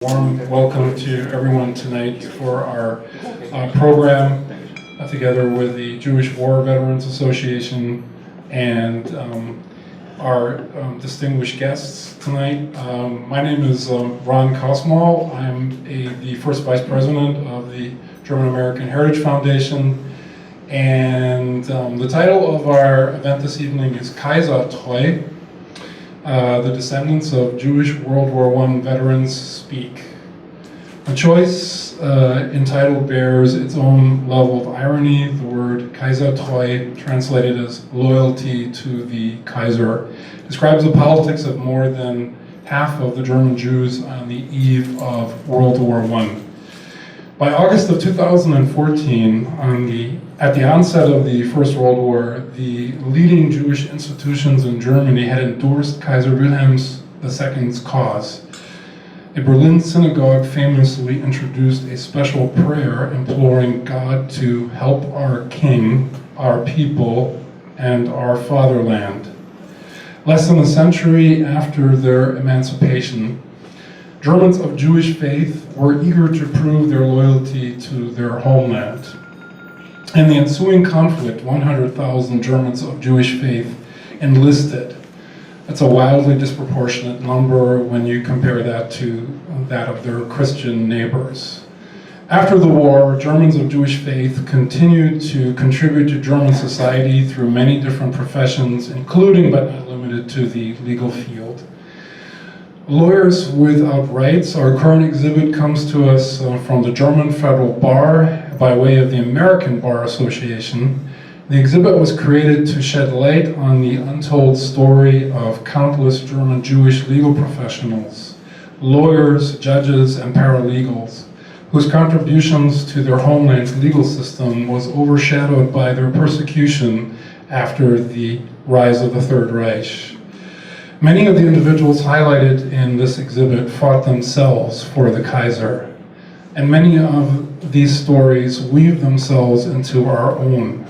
Warm welcome to everyone tonight for our program together with the Jewish War Veterans Association and our distinguished guests tonight. My name is Ron Kosmal. I'm the first vice president of the German American Heritage Foundation, and the title of our event this evening is Kaiserstreu. The Descendants of Jewish World War I Veterans Speak. The choice in title bears its own level of irony. The word Kaiserstreu, translated as loyalty to the Kaiser, describes the politics of more than half of the German Jews on the eve of World War I. By August of 2014, at the onset of the First World War, the leading Jewish institutions in Germany had endorsed Kaiser Wilhelm II's cause. A Berlin synagogue famously introduced a special prayer imploring God to help our king, our people, and our fatherland. Less than a century after their emancipation, Germans of Jewish faith were eager to prove their loyalty to their homeland. In the ensuing conflict, 100,000 Germans of Jewish faith enlisted. That's a wildly disproportionate number when you compare that to that of their Christian neighbors. After the war, Germans of Jewish faith continued to contribute to German society through many different professions, including but not limited to the legal field. Lawyers Without Rights, our current exhibit, comes to us from the German Federal Bar by way of the American Bar Association. The exhibit was created to shed light on the untold story of countless German Jewish legal professionals, lawyers, judges, and paralegals, whose contributions to their homeland's legal system was overshadowed by their persecution after the rise of the Third Reich. Many of the individuals highlighted in this exhibit fought themselves for the Kaiser, and many of these stories weave themselves into our own.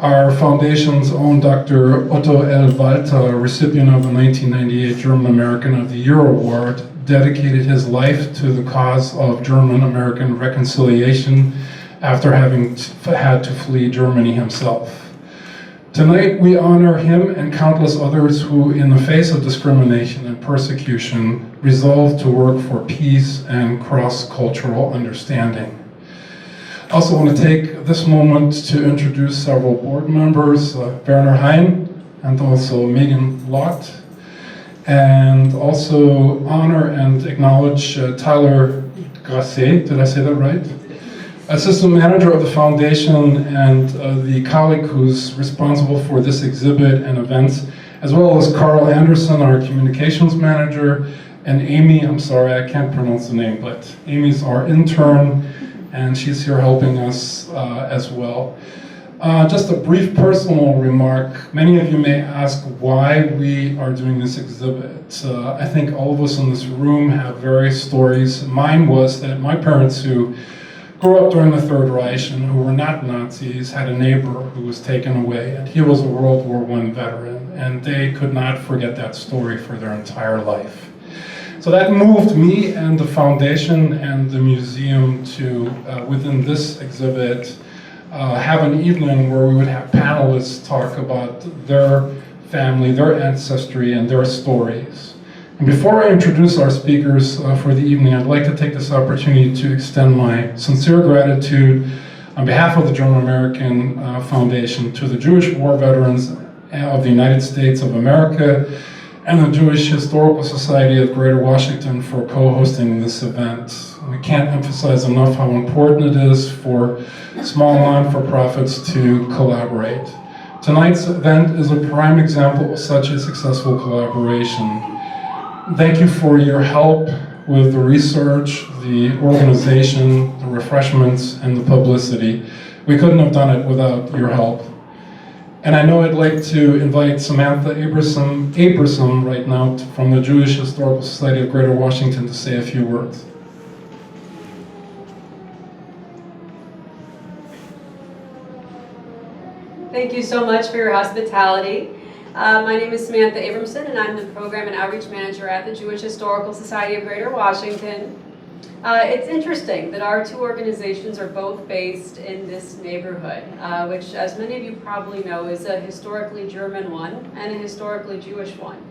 Our foundation's own Dr. Otto L. Walter, recipient of the 1998 German American of the Year Award, dedicated his life to the cause of German-American reconciliation after having had to flee Germany himself. Tonight, we honor him and countless others who, in the face of discrimination and persecution, resolved to work for peace and cross-cultural understanding. I also want to take this moment to introduce several board members, Werner Hein and also Megan Lott, and also honor and acknowledge Tyler Grasset, did I say that right? Assistant manager of the foundation and the colleague who's responsible for this exhibit and events, as well as Carl Anderson, our communications manager, and Amy, I'm sorry, I can't pronounce the name, but Amy's our intern, and she's here helping us as well. Just a brief personal remark. Many of you may ask why we are doing this exhibit. I think all of us in this room have various stories. Mine was that my parents, who grew up during the Third Reich and who were not Nazis, had a neighbor who was taken away, and he was a World War I veteran, and they could not forget that story for their entire life. So that moved me and the foundation and the museum to, within this exhibit, have an evening where we would have panelists talk about their family, their ancestry, and their stories. And before I introduce our speakers for the evening, I'd like to take this opportunity to extend my sincere gratitude on behalf of the German American Foundation to the Jewish war veterans of the United States of America and the Jewish Historical Society of Greater Washington for co-hosting this event. We can't emphasize enough how important it is for small non-for-profits to collaborate. Tonight's event is a prime example of such a successful collaboration. Thank you for your help with the research, the organization, the refreshments, and the publicity. We couldn't have done it without your help. And I know I'd like to invite Samantha Abersom right now from the Jewish Historical Society of Greater Washington to say a few words. Thank you so much for your hospitality. My name is Samantha Abramson, and I'm the Program and Outreach Manager at the Jewish Historical Society of Greater Washington. It's interesting that our two organizations are both based in this neighborhood, which, as many of you probably know, is a historically German one and a historically Jewish one.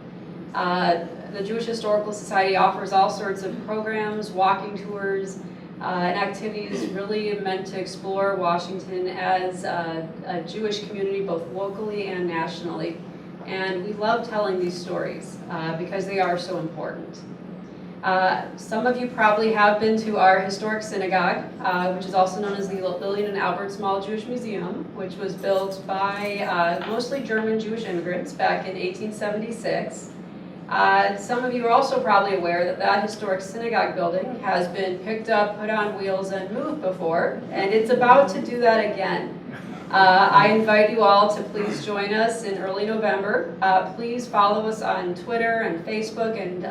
The Jewish Historical Society offers all sorts of programs, walking tours, and activities really meant to explore Washington as a Jewish community, both locally and nationally. And we love telling these stories because they are so important. Some of you probably have been to our historic synagogue, which is also known as the Lillian and Albert Small Jewish Museum, which was built by mostly German Jewish immigrants back in 1876. Some of you are also probably aware that that historic synagogue building has been picked up, put on wheels, and moved before, and it's about to do that again. I invite you all to please join us in early November. Please follow us on Twitter and Facebook, and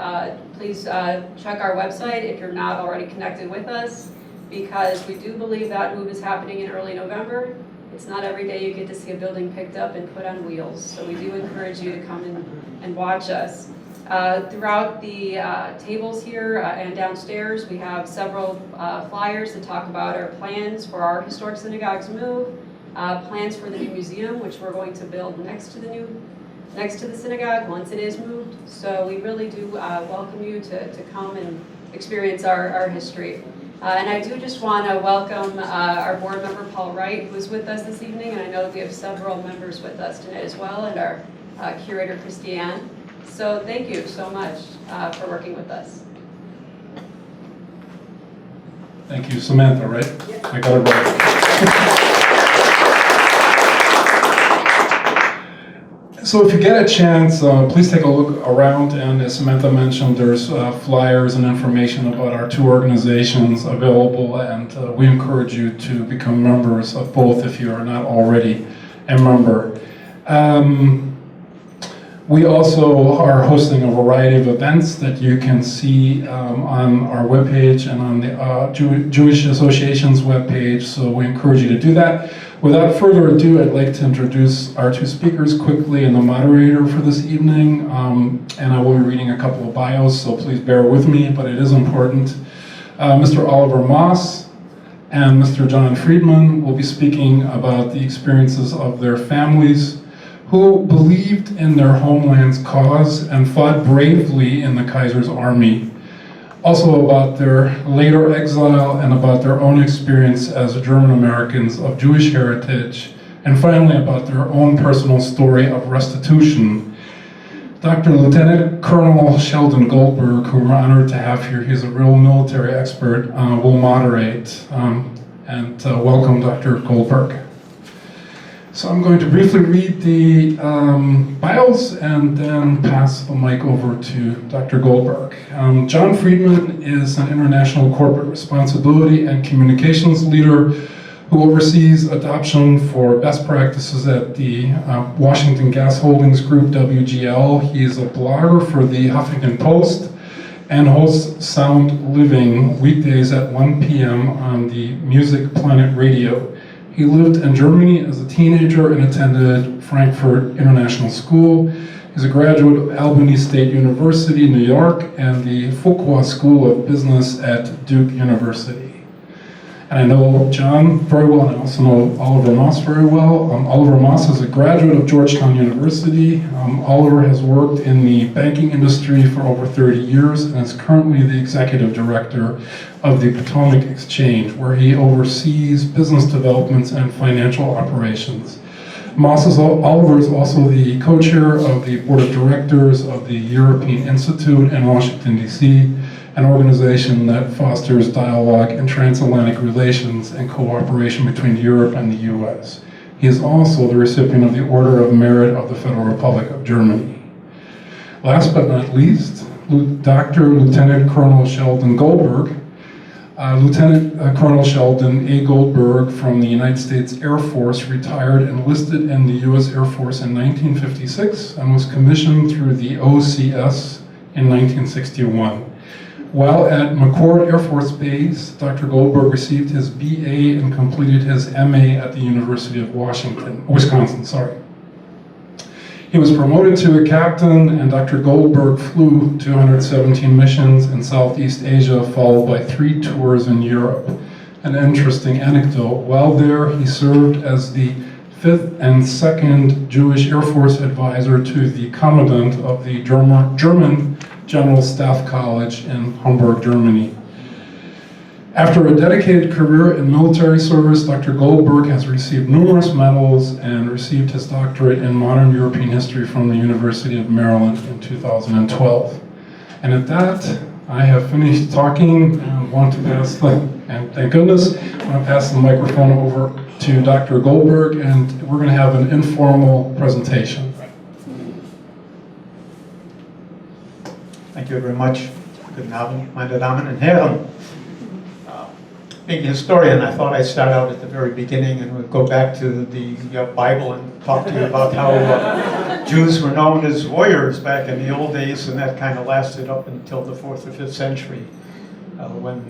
please check our website if you're not already connected with us, because we do believe that move is happening in early November. It's not every day you get to see a building picked up and put on wheels, so we do encourage you to come and watch us. Throughout the tables here and downstairs, we have several flyers that talk about our plans for our historic synagogue's move, plans for the new museum, which we're going to build next to the synagogue once it is moved. So we really do welcome you to come and experience our history. And I do just want to welcome our board member Paul Wright, who is with us this evening, and I know we have several members with us tonight as well, and our curator Christiane. So thank you so much for working with us. Thank you, Samantha, right? Yep. I got it right. So if you get a chance, please take a look around, and as Samantha mentioned, there's flyers and information about our two organizations available, and we encourage you to become members of both if you are not already a member. We also are hosting a variety of events that you can see on our webpage and on the Jewish Association's webpage, so we encourage you to do that. Without further ado, I'd like to introduce our two speakers quickly and the moderator for this evening, and I will be reading a couple of bios, so please bear with me, but it is important. Mr. Oliver Moss and Mr. John Friedman will be speaking about the experiences of their families who believed in their homeland's cause and fought bravely in the Kaiser's army. Also about their later exile and about their own experience as German Americans of Jewish heritage, and finally about their own personal story of restitution. Dr. Lieutenant Colonel Sheldon Goldberg, who we're honored to have here, he's a real military expert, will moderate. And welcome, Dr. Goldberg. So I'm going to briefly read the bios and then pass the mic over to Dr. Goldberg. John Friedman is an international corporate responsibility and communications leader who oversees adoption for best practices at the Washington Gas Holdings Group, WGL. He is a blogger for the Huffington Post and hosts Sound Living weekdays at 1 p.m. on the Music Planet Radio. He lived in Germany as a teenager and attended Frankfurt International School. He's a graduate of Albany State University, New York, and the Fuqua School of Business at Duke University. And I know John very well, and I also know Oliver Moss very well. Oliver Moss is a graduate of Georgetown University. Oliver has worked in the banking industry for over 30 years and is currently the executive director of the Potomac Exchange, where he oversees business developments and financial operations. Oliver is also the co-chair of the board of directors of the European Institute in Washington, D.C., an organization that fosters dialogue and transatlantic relations and cooperation between Europe and the U.S. He is also the recipient of the Order of Merit of the Federal Republic of Germany. Last but not least, Dr. Lieutenant Colonel Sheldon Goldberg. Lieutenant Colonel Sheldon A. Goldberg from the United States Air Force retired and enlisted in the U.S. Air Force in 1956 and was commissioned through the OCS in 1961. While at McChord Air Force Base, Dr. Goldberg received his BA and completed his MA at the University of Wisconsin. He was promoted to a captain, and Dr. Goldberg flew 217 missions in Southeast Asia, followed by 3 tours in Europe. An interesting anecdote, while there he served as the 5th and 2nd Jewish Air Force advisor to the commandant of the German General Staff College in Hamburg, Germany. After a dedicated career in military service, Dr. Goldberg has received numerous medals and received his doctorate in modern European history from the University of Maryland in 2012. And at that, I have finished talking and want to pass and thank goodness, I want to pass the microphone over to Dr. Goldberg, and we're going to have an informal presentation. Thank you very much. Guten Abend, meine Damen und Herren. Being a historian, I thought I'd start out at the very beginning and we'd go back to the Bible and talk to you about how Jews were known as warriors back in the old days, and that kind of lasted up until the 4th or 5th century when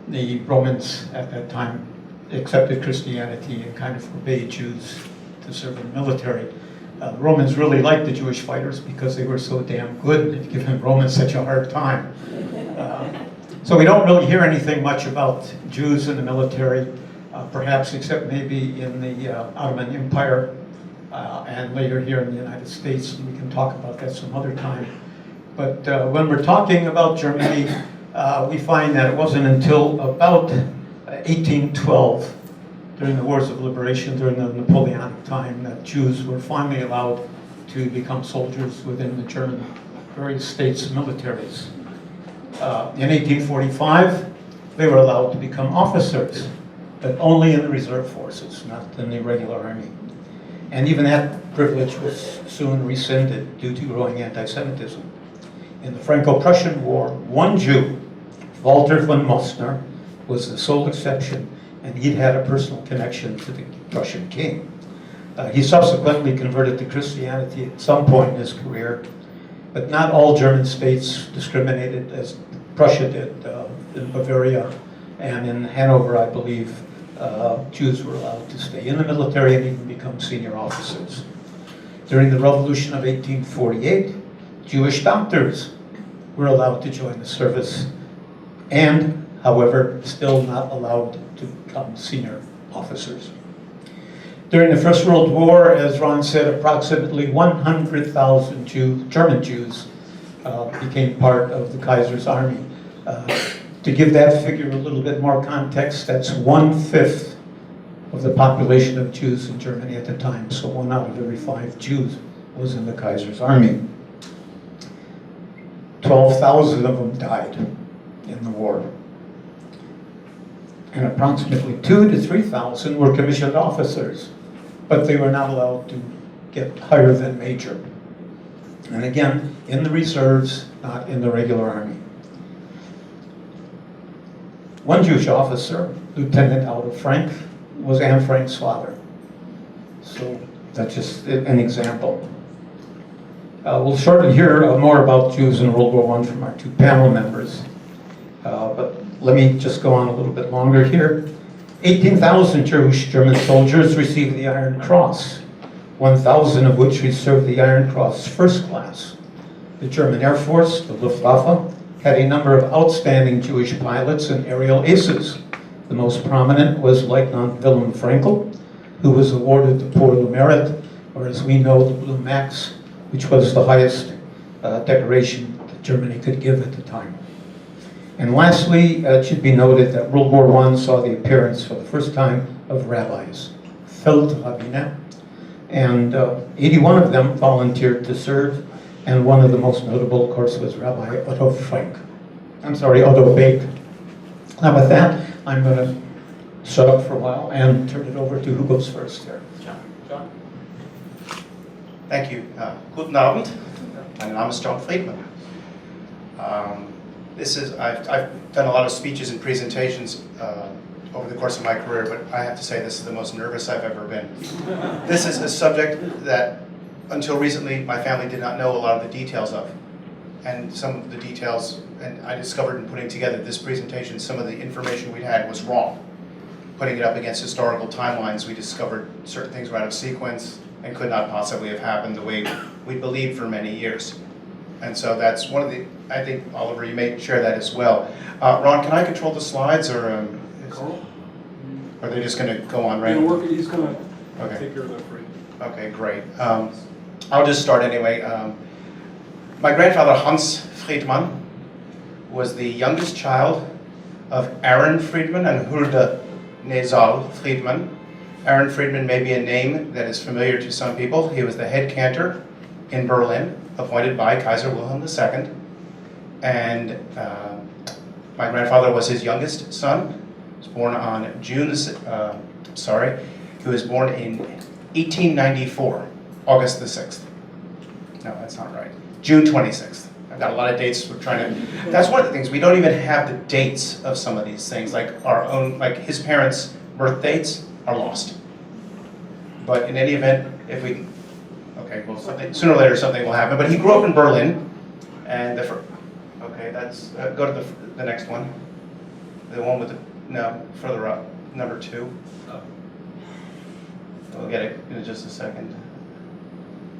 the Romans at that time accepted Christianity and kind of forbade Jews to serve in the military. The Romans really liked the Jewish fighters because they were so damn good. They'd given Romans such a hard time. So we don't really hear anything much about Jews in the military, perhaps except maybe in the Ottoman Empire and later here in the United States. We can talk about that some other time. But when we're talking about Germany, we find that it wasn't until about 1812, during the Wars of Liberation, during the Napoleonic time, that Jews were finally allowed to become soldiers within the German various states' militaries. In 1845, they were allowed to become officers, but only in the reserve forces, not in the regular army. And even that privilege was soon rescinded due to growing anti-Semitism. In the Franco-Prussian War, one Jew, Walter von Mosner, was the sole exception, and he'd had a personal connection to the Prussian king. He subsequently converted to Christianity at some point in his career, but not all German states discriminated as Prussia did. In Bavaria and in Hanover, I believe, Jews were allowed to stay in the military and even become senior officers. During the Revolution of 1848, Jewish doctors were allowed to join the service and, however, still not allowed to become senior officers. During the First World War, as Ron said, approximately 100,000 German Jews became part of the Kaiser's army. To give that figure a little bit more context, that's 1/5 of the population of Jews in Germany at the time. So 1 out of every 5 Jews was in the Kaiser's army. 12,000 of them died in the war. And approximately 2,000 to 3,000 were commissioned officers, but they were not allowed to get higher than major. And again, in the reserves, not in the regular army. One Jewish officer, Lieutenant Frank, was Anne Frank's father. So that's just an example. We'll shortly hear more about Jews in World War I from our 2 panel members. But let me just go on a little bit longer here. 18,000 Jewish German soldiers received the Iron Cross, 1,000 of which received the Iron Cross First Class. The German Air Force, the Luftwaffe, had a number of outstanding Jewish pilots and aerial aces. The most prominent was Lieutenant Wilhelm Frankel, who was awarded the Pour le Mérite, or as we know, the Blue Max, which was the highest decoration that Germany could give at the time. And lastly, it should be noted that World War I saw the appearance for the first time of rabbis, Feldrabbiner, and 81 of them volunteered to serve, and one of the most notable, of course, was Rabbi Otto Beg. Now with that, I'm going to shut up for a while and turn it over to who goes first here. John? Thank you. Guten Abend. Mein Name ist John Friedman. I've done a lot of speeches and presentations over the course of my career, but I have to say this is the most nervous I've ever been. This is a subject that, until recently, my family did not know a lot of the details of. And some of the details, and I discovered in putting together this presentation, some of the information we had was wrong. putting it up against historical timelines, we discovered certain things were out of sequence and could not possibly have happened the way we believed for many years. And so that's one of the, I think, Oliver, you may share that as well. Ron, can I control the slides, or are they just going to go on right? He's going to Okay. take care of that for you. Okay, great. I'll just start anyway. My grandfather, Hans Friedman, was the youngest child of Aaron Friedman and Hulda Nezal Friedman. Aaron Friedman may be a name that is familiar to some people. He was the head cantor in Berlin, appointed by Kaiser Wilhelm II. And my grandfather was his youngest son. He was born on he was born in 1894, August the 6th. No, that's not right. June 26th. I've got a lot of dates. We're trying to. That's one of the things. We don't even have the dates of some of these things. Like our own, like his parents' birth dates are lost. But in any event, if we, okay, well, something sooner or later something will happen. But he grew up in Berlin, and okay, that's go to the next one. The one with the further up, number 2. We'll get it in just a second.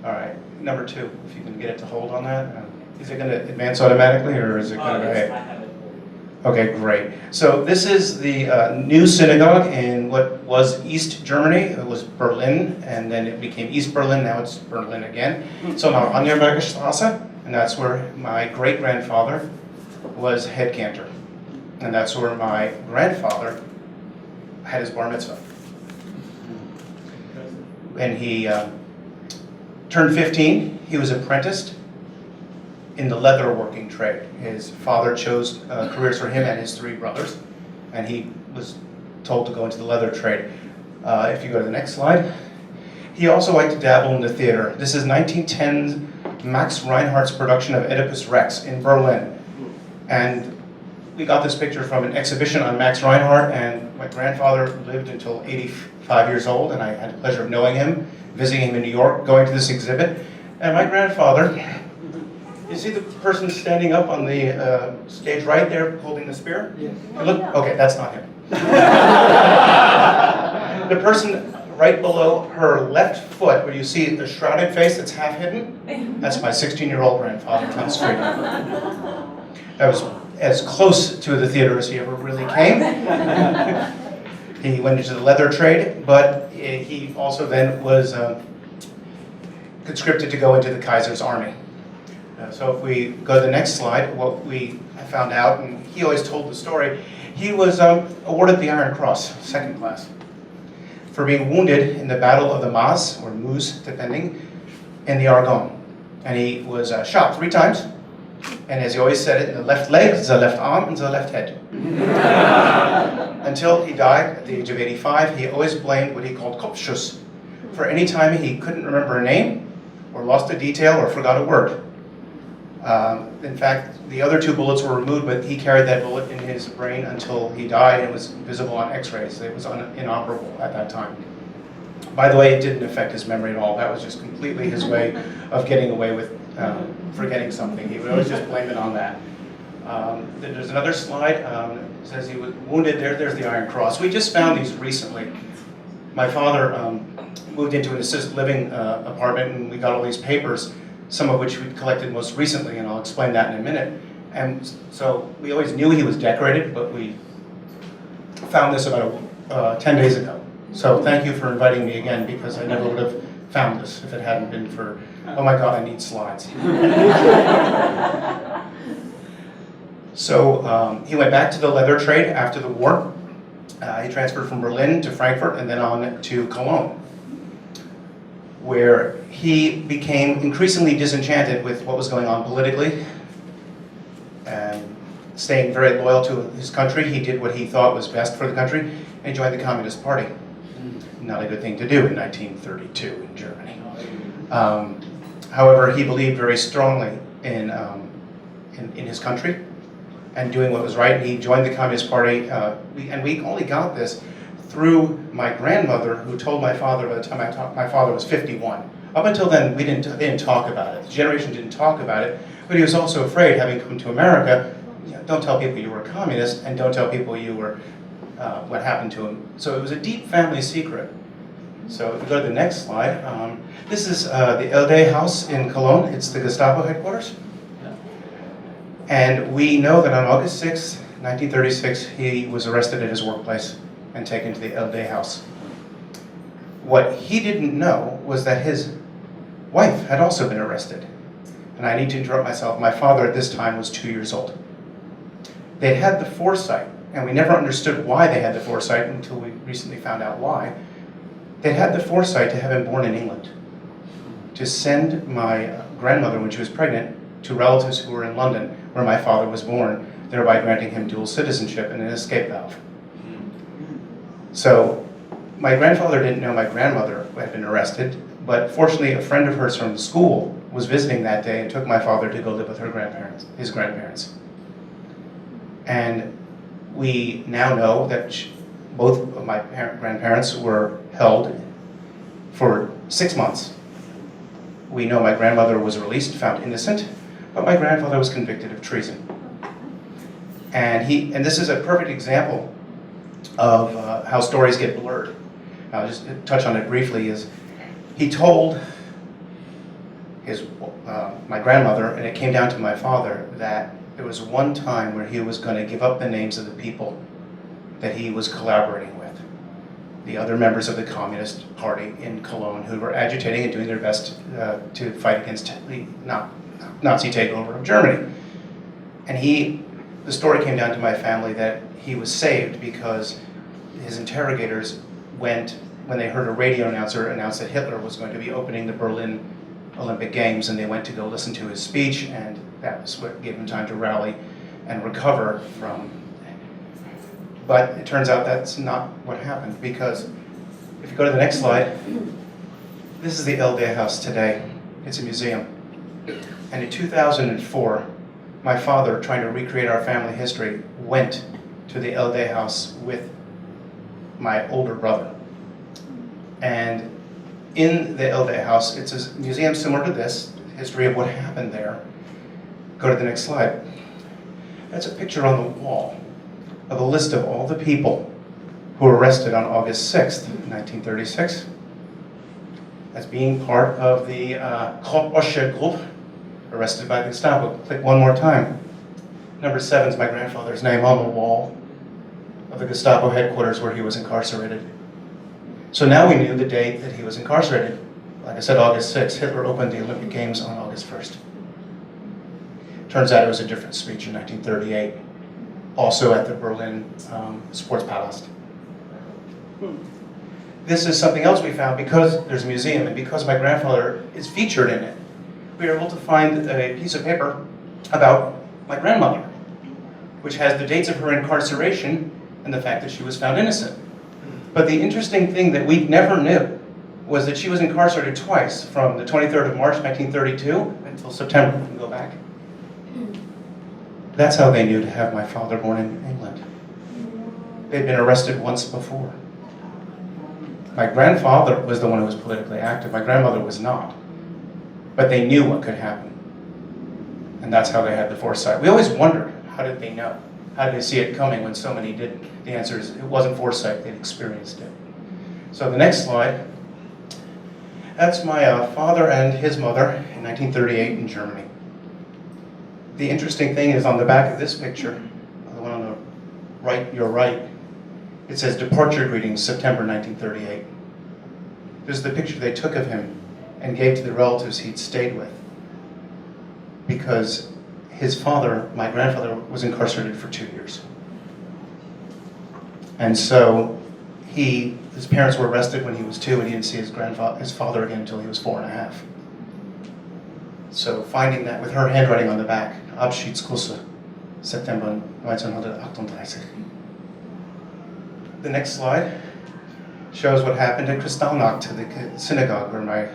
All right, number 2, if you can get it to hold on that. Is it going to advance automatically, or is it going to? Yes, I have it. Okay, great. So this is the new synagogue in what was East Germany. It was Berlin, and then it became East Berlin. Now it's Berlin again. So now Anjerberger Straße, and that's where my great-grandfather was head cantor. And that's where my grandfather had his bar mitzvah. When he turned 15, he was apprenticed in the leather working trade. His father chose careers for him and his 3 brothers, and he was told to go into the leather trade. If you go to the next slide. He also liked to dabble in the theater. This is 1910's Max Reinhardt's production of Oedipus Rex in Berlin. And we got this picture from an exhibition on Max Reinhardt, and my grandfather lived until 85 years old, and I had the pleasure of knowing him, visiting him in New York, going to this exhibit. And my grandfather, you see the person standing up on the stage right there holding the spear? Yes. Look, okay, that's not him. The person right below her left foot, where you see the shrouded face that's half hidden, that's my 16-year-old grandfather on the street. That was as close to the theater as he ever really came. He went into the leather trade, but he also then was conscripted to go into the Kaiser's army. So if we go to the next slide, what we found out, and he always told the story, he was awarded the Iron Cross, 2nd class, for being wounded in the Battle of the Moss, or Meuse, depending, in the Argonne. And he was shot 3 times, and as he always said it, in the left leg, the left arm, and the left head. Until he died at the age of 85, he always blamed what he called Kopfschuss for any time he couldn't remember a name, or lost a detail, or forgot a word. In fact, the other 2 bullets were removed, but he carried that bullet in his brain until he died, and it was visible on x-rays. It was inoperable at that time. By the way, it didn't affect his memory at all. That was just completely his way of getting away with forgetting something. He would always just blame it on that. Then there's another slide. It says he was wounded. There's the Iron Cross. We just found these recently. My father moved into an assisted living apartment, and we got all these papers, some of which we collected most recently, and I'll explain that in a minute. And so we always knew he was decorated, but we found this about 10 days ago. So thank you for inviting me again, because I never would have found this if it hadn't been for, oh my God, I need slides. So he went back to the leather trade after the war. He transferred from Berlin to Frankfurt and then on to Cologne, where he became increasingly disenchanted with what was going on politically, and staying very loyal to his country. He did what he thought was best for the country, and he joined the Communist Party. Not a good thing to do in 1932 in Germany. However, he believed very strongly in his country and doing what was right, and he joined the Communist Party, and we only got this through my grandmother, who told my father by the time my father was 51. Up until then, they didn't talk about it. The generation didn't talk about it, but he was also afraid, having come to America, don't tell people you were a communist, and don't tell people you were what happened to him. So it was a deep family secret. So if we go to the next slide, this is the LD house in Cologne. It's the Gestapo headquarters. And we know that on August 6, 1936, he was arrested at his workplace and taken to the LD house. What he didn't know was that his wife had also been arrested. And I need to interrupt myself. My father at this time was 2 years old. They'd had the foresight, and we never understood why they had the foresight until we recently found out why. They'd had the foresight to have him born in England, to send my grandmother, when she was pregnant, to relatives who were in London, where my father was born, thereby granting him dual citizenship and an escape valve. So my grandfather didn't know my grandmother had been arrested, but fortunately a friend of hers from school was visiting that day and took my father to go live with his grandparents. And we now know that both of my grandparents were held for 6 months. We know my grandmother was released, found innocent, but my grandfather was convicted of treason. And this is a perfect example of how stories get blurred. I'll just touch on it briefly. Is he told my grandmother, and it came down to my father, that there was one time where he was going to give up the names of the people that he was collaborating with, the other members of the Communist Party in Cologne who were agitating and doing their best to fight against the Nazi takeover of Germany. And the story came down to my family that he was saved because his interrogators went, when they heard a radio announcer announce that Hitler was going to be opening the Berlin Olympic Games, and they went to go listen to his speech, and that was what gave him time to rally and recover from. But it turns out that's not what happened, because if you go to the next slide, this is the LD house today. It's a museum. And in 2004, my father, trying to recreate our family history, went to the LD house with my older brother. And in the LD house, it's a museum similar to this, history of what happened there. Go to the next slide. That's a picture on the wall of a list of all the people who were arrested on August 6th, 1936, as being part of the Osche group, arrested by the Gestapo. Click one more time. Number 7 is my grandfather's name on the wall of the Gestapo headquarters where he was incarcerated. So now we knew the date that he was incarcerated. Like I said, August 6th. Hitler opened the Olympic Games on August 1st. Turns out it was a different speech in 1938, also at the Berlin Sports Palace. This is something else we found because there's a museum and because my grandfather is featured in it. We were able to find a piece of paper about my grandmother, which has the dates of her incarceration and the fact that she was found innocent. But the interesting thing that we never knew was that she was incarcerated twice, from the 23rd of March, 1932 until September. We can go back. That's how they knew to have my father born in England. They'd been arrested once before. My grandfather was the one who was politically active. My grandmother was not. But they knew what could happen. And that's how they had the foresight. We always wondered, how did they know? How did they see it coming when so many didn't? The answer is, it wasn't foresight, they'd experienced it. So the next slide, that's my father and his mother in 1938 in Germany. The interesting thing is on the back of this picture, the one on the right, your right, it says departure greetings, September 1938. This is the picture they took of him and gave to the relatives he'd stayed with. Because his father, my grandfather, was incarcerated for 2 years. And so his parents were arrested when he was 2, and he didn't see his father again until he was 4.5. So finding that with her handwriting on the back, Abschiedsgrüße, September 1938. The next slide shows what happened at Kristallnacht, the synagogue where my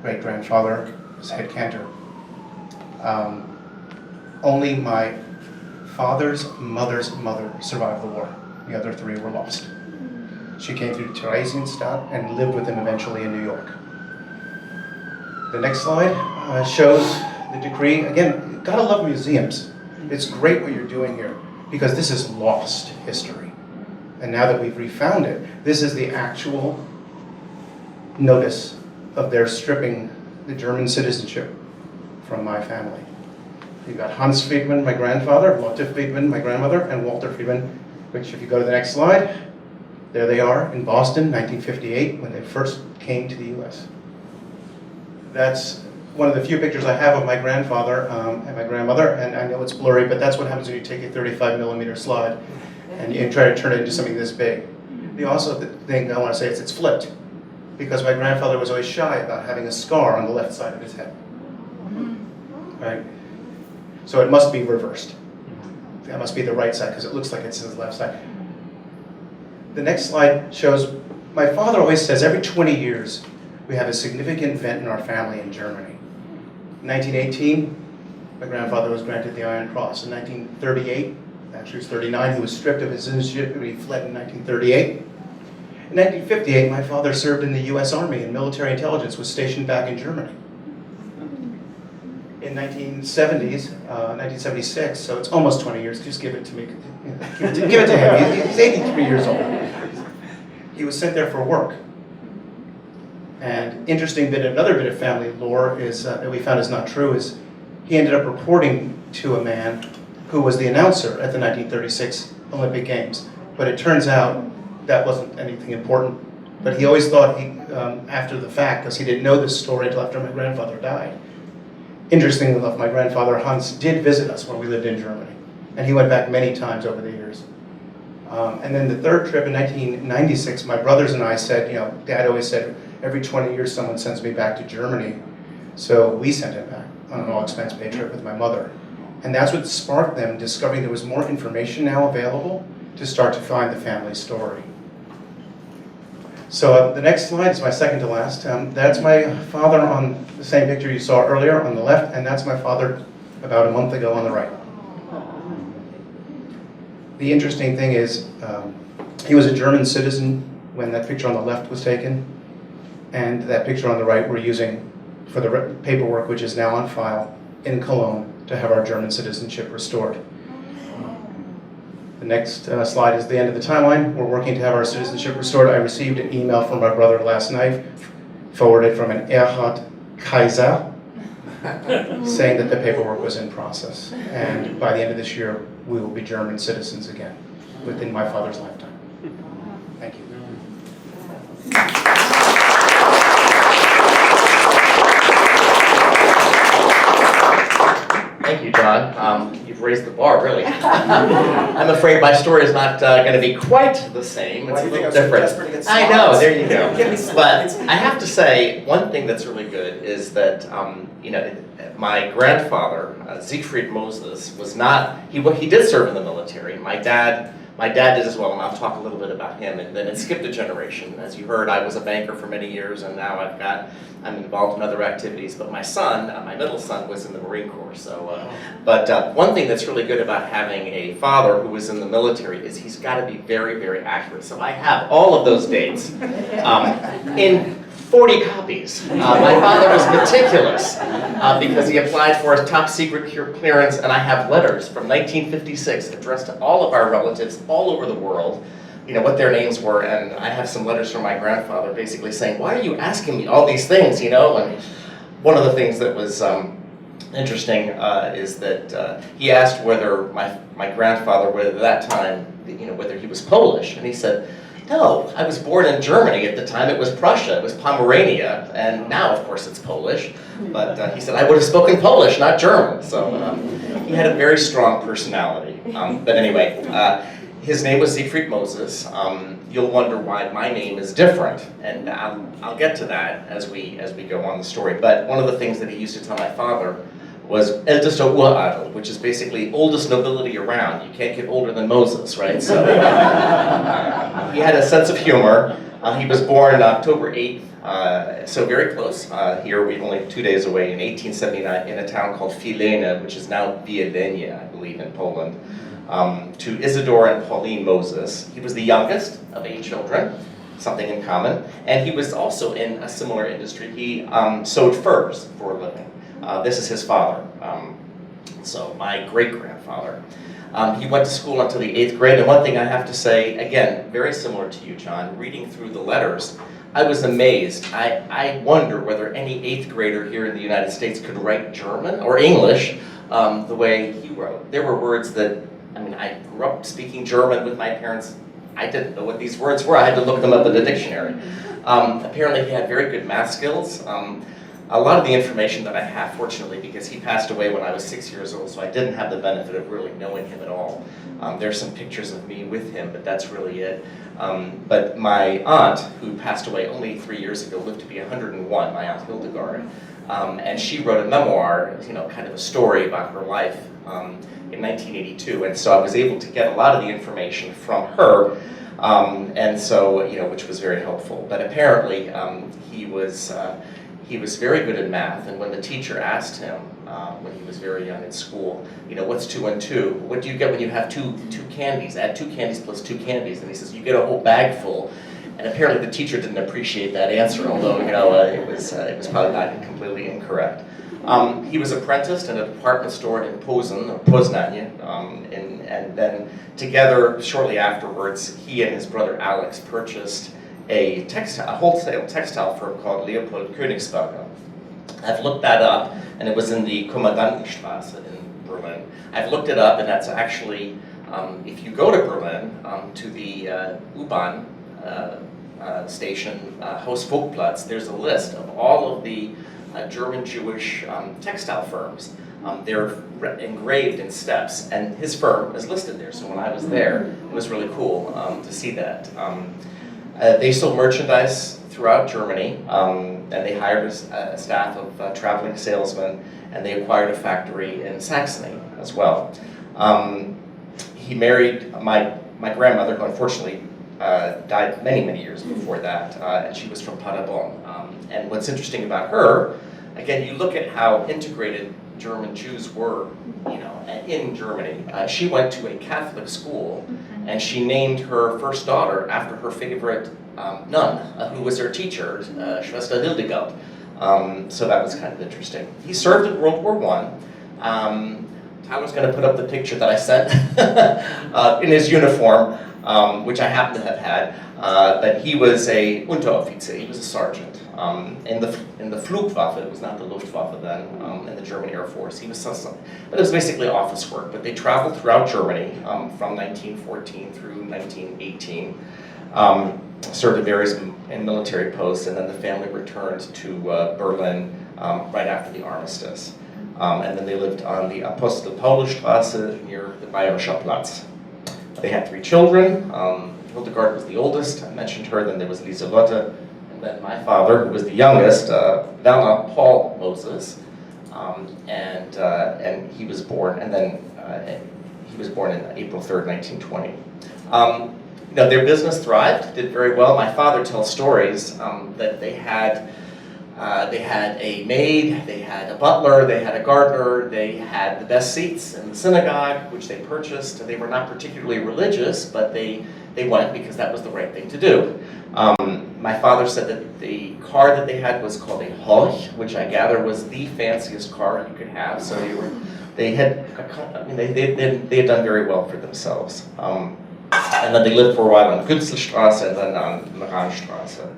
great-grandfather was head cantor. Only my father's mother's mother survived the war. The other 3 were lost. She came through Theresienstadt and lived with him eventually in New York. The next slide shows the decree. Again, gotta love museums. It's great what you're doing here because this is lost history. And now that we've refound it, this is the actual notice of their stripping the German citizenship from my family. You've got Hans Friedman, my grandfather, Lotte Friedman, my grandmother, and Walter Friedman, which if you go to the next slide, there they are in Boston, 1958, when they first came to the US. That's one of the few pictures I have of my grandfather and my grandmother, and I know it's blurry, but that's what happens when you take a 35mm slide and you try to turn it into something this big. The also thing I want to say is it's flipped, because my grandfather was always shy about having a scar on the left side of his head. Right? So it must be reversed. That must be the right side, because it looks like it's his left side. The next slide shows, my father always says every 20 years we have a significant event in our family in Germany. In 1918, my grandfather was granted the Iron Cross. In 1938, actually he was 39, he was stripped of his citizenship and he fled in 1938. In 1958, my father served in the US Army and military intelligence, was stationed back in Germany. In 1976, so it's almost 20 years, just give it to me. Give it to him, he's 83 years old. He was sent there for work. And interesting bit, another bit of family lore is that we found is not true, is he ended up reporting to a man who was the announcer at the 1936 Olympic Games. But it turns out that wasn't anything important. But he always thought, after the fact, because he didn't know this story until after my grandfather died. Interestingly enough, my grandfather Hans did visit us when we lived in Germany. And he went back many times over the years. And then the third trip in 1996, my brothers and I said, Dad always said, every 20 years someone sends me back to Germany. So we sent him back on an all-expense paid trip with my mother. And that's what sparked them discovering there was more information now available to start to find the family story. So the next slide is my second to last. That's my father on the same picture you saw earlier on the left, and that's my father about a month ago on the right. The interesting thing is, he was a German citizen when that picture on the left was taken, and that picture on the right we're using for the paperwork which is now on file in Cologne to have our German citizenship restored. The next slide is the end of the timeline. We're working to have our citizenship restored. I received an email from my brother last night, forwarded from an Erhard Kaiser, saying that the paperwork was in process. And by the end of this year, we will be German citizens again, within my father's lifetime. Thank you. Thank you, John. You've raised the bar, really. I'm afraid my story is not going to be quite the same. It's a little different. I know, there you go. But I have to say, one thing that's really good is that, my grandfather, Siegfried Moses, was not, he did serve in the military. My dad did as well, and I'll talk a little bit about him. And then it skipped a generation. As you heard, I was a banker for many years, and now I'm involved in other activities. But my son, my middle son, was in the Marine Corps. So, but one thing that's really good about having a father who was in the military is he's got to be very, very accurate. So I have all of those dates in 40 copies. My father was meticulous because he applied for a top secret clearance, and I have letters from 1956 addressed to all of our relatives all over the world, what their names were, and I have some letters from my grandfather basically saying, why are you asking me all these things, and one of the things that was interesting is that he asked whether my grandfather, whether at that time, whether he was Polish, and he said, no, I was born in Germany. At the time it was Prussia, it was Pomerania, and now of course it's Polish. But he said, I would have spoken Polish, not German. So he had a very strong personality. But anyway, his name was Siegfried Moses. You'll wonder why my name is different, and I'll get to that as we go on the story. But one of the things that he used to tell my father was ältester Uradel, which is basically oldest nobility around. You can't get older than Moses, right? So he had a sense of humor. He was born on October 8th, so very close. Here, we're only 2 days away, in 1879, in a town called Filene, which is now Wiedenia, I believe, in Poland, to Isidore and Pauline Moses. He was the youngest of 8 children, something in common, and he was also in a similar industry. He sewed furs for a living. This is his father. So my great-grandfather grandfather. He went to school until the 8th grade, and one thing I have to say, again, very similar to you, John, reading through the letters, I was amazed. I wonder whether any 8th grader here in the United States could write German or English the way he wrote. There were words that, I mean, I grew up speaking German with my parents. I didn't know what these words were. I had to look them up in the dictionary. Apparently he had very good math skills. A lot of the information that I have, fortunately, because he passed away when I was 6 years old, so I didn't have the benefit of really knowing him at all. There's some pictures of me with him, but that's really it. But my aunt, who passed away only 3 years ago, lived to be 101, my aunt Hildegard. And she wrote a memoir, you know, kind of a story about her life in 1982. And so I was able to get a lot of the information from her, and so, you know, which was very helpful. But apparently he was very good at math, and when the teacher asked him, when he was very young in school, you know, what's 2 and 2? What do you get when you have two candies? Add 2 candies plus 2 candies. And he says, you get a whole bag full. And apparently the teacher didn't appreciate that answer, although, you know, it was probably not completely incorrect. He was apprenticed in a department store in Poznań, and then together, shortly afterwards, he and his brother Alex purchased a wholesale textile firm called Leopold Königsberger. I've looked that up, and it was in the Kommandantenstraße in Berlin. I've looked it up, and that's actually, if you go to Berlin, to the U-Bahn station, Haus-Vogtplatz, there's a list of all of the German Jewish textile firms. They're engraved in steps, and his firm is listed there. So when I was there, it was really cool to see that. They sold merchandise throughout Germany, and they hired a staff of traveling salesmen, and they acquired a factory in Saxony as well. He married my grandmother, who unfortunately died many, many years before that, and she was from Paderborn. And what's interesting about her, again, you look at how integrated German Jews were, you know, in Germany. She went to a Catholic school, and she named her first daughter after her favorite nun, who was her teacher, Schwester Hildegard. So that was kind of interesting. He served in World War I. Tyler's going to put up the picture that I sent in his uniform, which I happen to have had. But he was a Unteroffizier, he was a sergeant. In the Flugwaffe, it was not the Luftwaffe then, in the German Air Force. He was something, but it was basically office work. But they traveled throughout Germany from 1914 through 1918, served at various military posts, and then the family returned to Berlin right after the armistice. And then they lived on the Apostel Paulus-Straße near the Bayerischer Platz. They had 3 children. Hildegard was the oldest, I mentioned her. Then there was Lieselotte, and then my father, who was the youngest, Werner Paul Moses, and he was born, and then he was born in April 3rd, 1920. You know, their business thrived, did very well. My father tells stories that they had a maid, they had a butler, they had a gardener, they had the best seats in the synagogue, which they purchased. They were not particularly religious, but they went because that was the right thing to do. My father said that the car that they had was called a Horch, which I gather was the fanciest car you could have. So they had done very well for themselves. And then they lived for a while on Günzelstraße and then on Maranstraße.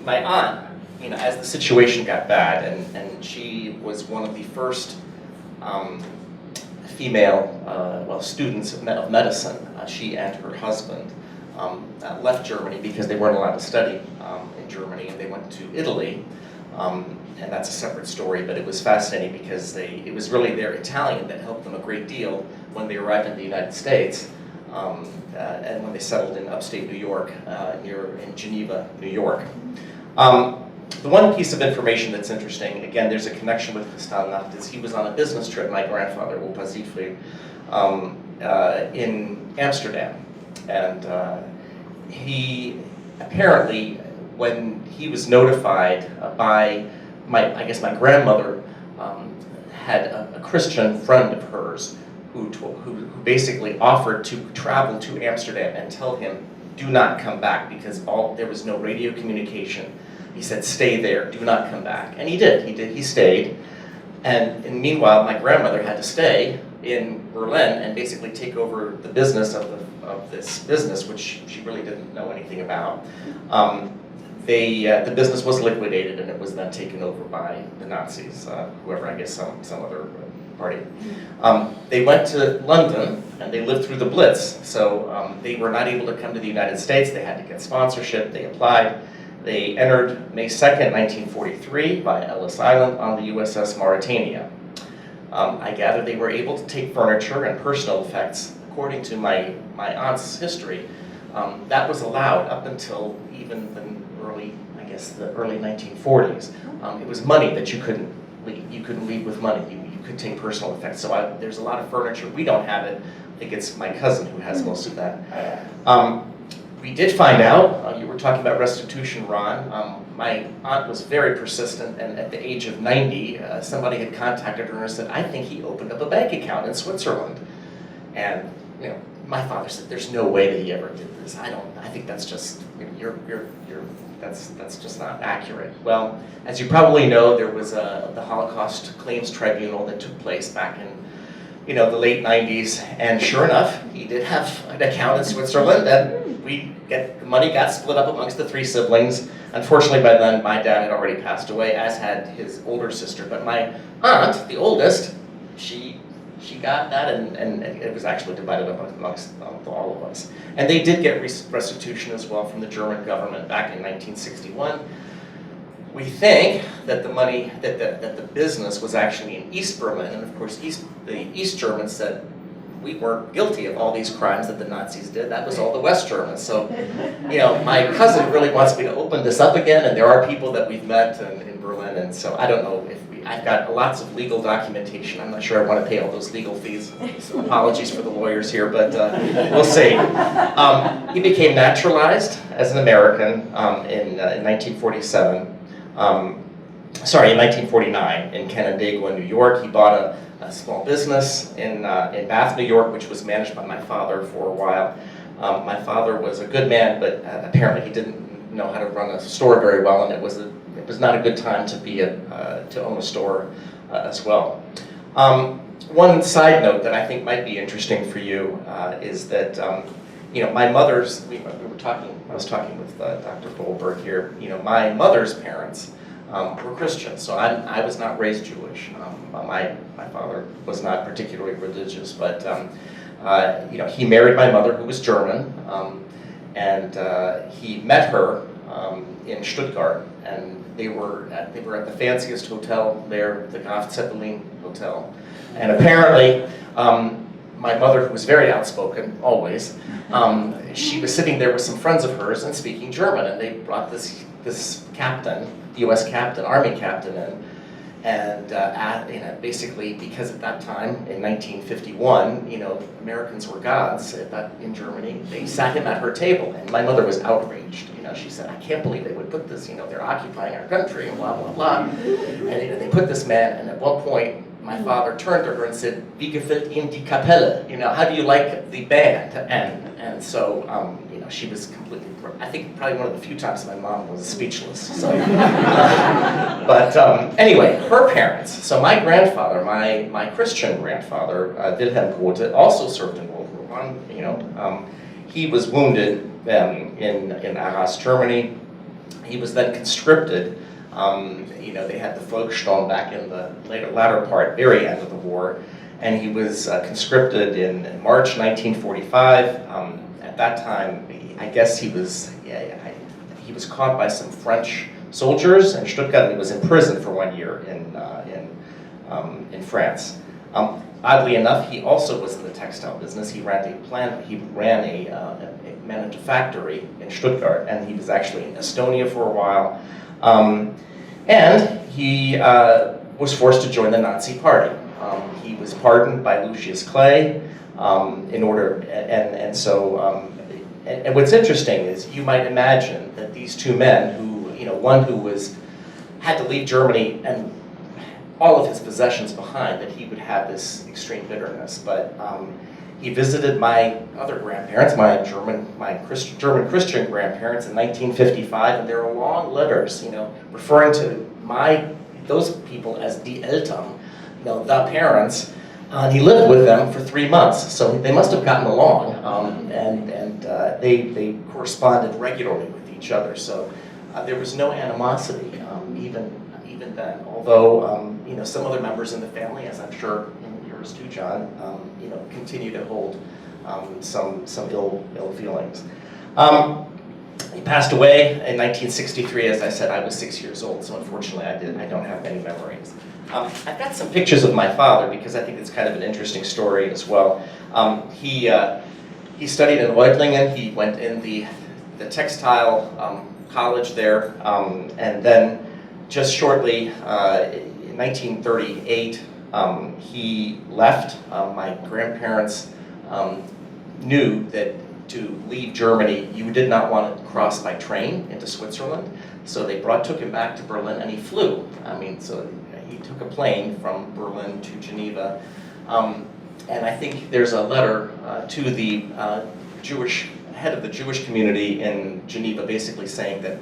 My aunt, you know, as the situation got bad, and she was one of the first female students of medicine. She and her husband left Germany because they weren't allowed to study in Germany, and they went to Italy. And that's a separate story, but it was fascinating because it was really their Italian that helped them a great deal when they arrived in the United States, and when they settled in upstate New York, in Geneva, New York. The one piece of information that's interesting, again, there's a connection with Kristallnacht, is he was on a business trip, my grandfather, Opa Siegfried, in Amsterdam. And he apparently, when he was notified by my grandmother, had a Christian friend of hers who basically offered to travel to Amsterdam and tell him, do not come back, because there was no radio communication. He said, stay there, do not come back. And he did, he stayed. And meanwhile, my grandmother had to stay in Berlin and basically take over the business of this business, which she really didn't know anything about. The business was liquidated, and it was then taken over by the Nazis, whoever, I guess some other party. They went to London, and they lived through the Blitz, so they were not able to come to the United States. They had to get sponsorship. They applied. They entered May 2nd, 1943 by Ellis Island on the USS Mauretania. I gather they were able to take furniture and personal effects. According to my aunt's history, that was allowed up until even the early 1940s. It was money that you couldn't leave. You couldn't leave with money. You could take personal effects. So there's a lot of furniture. We don't have it. I think it's my cousin who has most of that. We did find out, you were talking about restitution, Ron. My aunt was very persistent, and at the age of 90, somebody had contacted her and said, I think he opened up a bank account in Switzerland. And my father said, there's no way that he ever did this. I think that's just, that's just not accurate. Well, as you probably know, there was the Holocaust Claims Tribunal that took place back in the late 90s, and sure enough, he did have an account in Switzerland, and the money got split up amongst the three siblings. Unfortunately, by then, my dad had already passed away, as had his older sister. But my aunt, the oldest, she got that, and it was actually divided up amongst all of us. And they did get restitution as well from the German government back in 1961. We think that the money, that the business was actually in East Berlin, and of course the East Germans said, we weren't guilty of all these crimes that the Nazis did. That was all the West Germans. So, my cousin really wants me to open this up again, and there are people that we've met in Berlin, and so I don't know if I've got lots of legal documentation. I'm not sure I want to pay all those legal fees. So apologies for the lawyers here, but we'll see. He became naturalized as an American in 1947. In 1949 in Canandaigua, New York. He bought a small business in Bath, New York, which was managed by my father for a while. My father was a good man, but apparently he didn't know how to run a store very well, and it was not a good time to own a store as well. One side note that I think might be interesting for you is that my mother's. I was talking with Dr. Goldberg here. My mother's parents were Christians, so I was not raised Jewish. My father was not particularly religious, but he married my mother, who was German, and he met her in Stuttgart, and they were at the fanciest hotel there, the Graf Zeppelin Hotel, and apparently my mother, who was very outspoken always, she was sitting there with some friends of hers and speaking German, and they brought this captain, U.S. captain, Army captain in, and basically because at that time in 1951, Americans were gods in Germany. They sat him at her table, and my mother was outraged. She said, "I can't believe they would put this. They're occupying our country and blah blah blah." And they put this man, and at one point, my father turned to her and said, "Wie gefällt Ihnen die Kapelle? How do you like the band?" And so she was completely. I think probably one of the few times my mom was speechless. So, but anyway, her parents. So my grandfather, my Christian grandfather, Wilhelm Grote, also served in World War I. He was wounded in Arras, Germany. He was then conscripted. They had the Volkssturm back in the latter part, very end of the war, and he was conscripted in March 1945. At that time, I guess he was caught by some French soldiers in Stuttgart, and he was imprisoned for 1 year in France. Oddly enough, he also was in the textile business. He ran a managed a factory in Stuttgart, and he was actually in Estonia for a while. And he was forced to join the Nazi Party. He was pardoned by Lucius Clay and what's interesting is you might imagine that these two men who, one who had to leave Germany and all of his possessions behind, that he would have this extreme bitterness. But he visited my other grandparents, my German Christian grandparents in 1955, and there are long letters, referring to those people as die Eltern, the parents, And he lived with them for 3 months, so they must have gotten along, they corresponded regularly with each other. So there was no animosity, even then. Although some other members in the family, as I'm sure in yours too, John, continue to hold some ill feelings. He passed away in 1963. As I said, I was 6 years old, so unfortunately I don't have many memories. I've got some pictures of my father because I think it's kind of an interesting story as well. He studied in Reutlingen. He went in the textile college there, and then just shortly in 1938 he left. My grandparents knew that to leave Germany, you did not want to cross by train into Switzerland, so they took him back to Berlin, and he flew. So he took a plane from Berlin to Geneva, and I think there's a letter to the head of the Jewish community in Geneva, basically saying that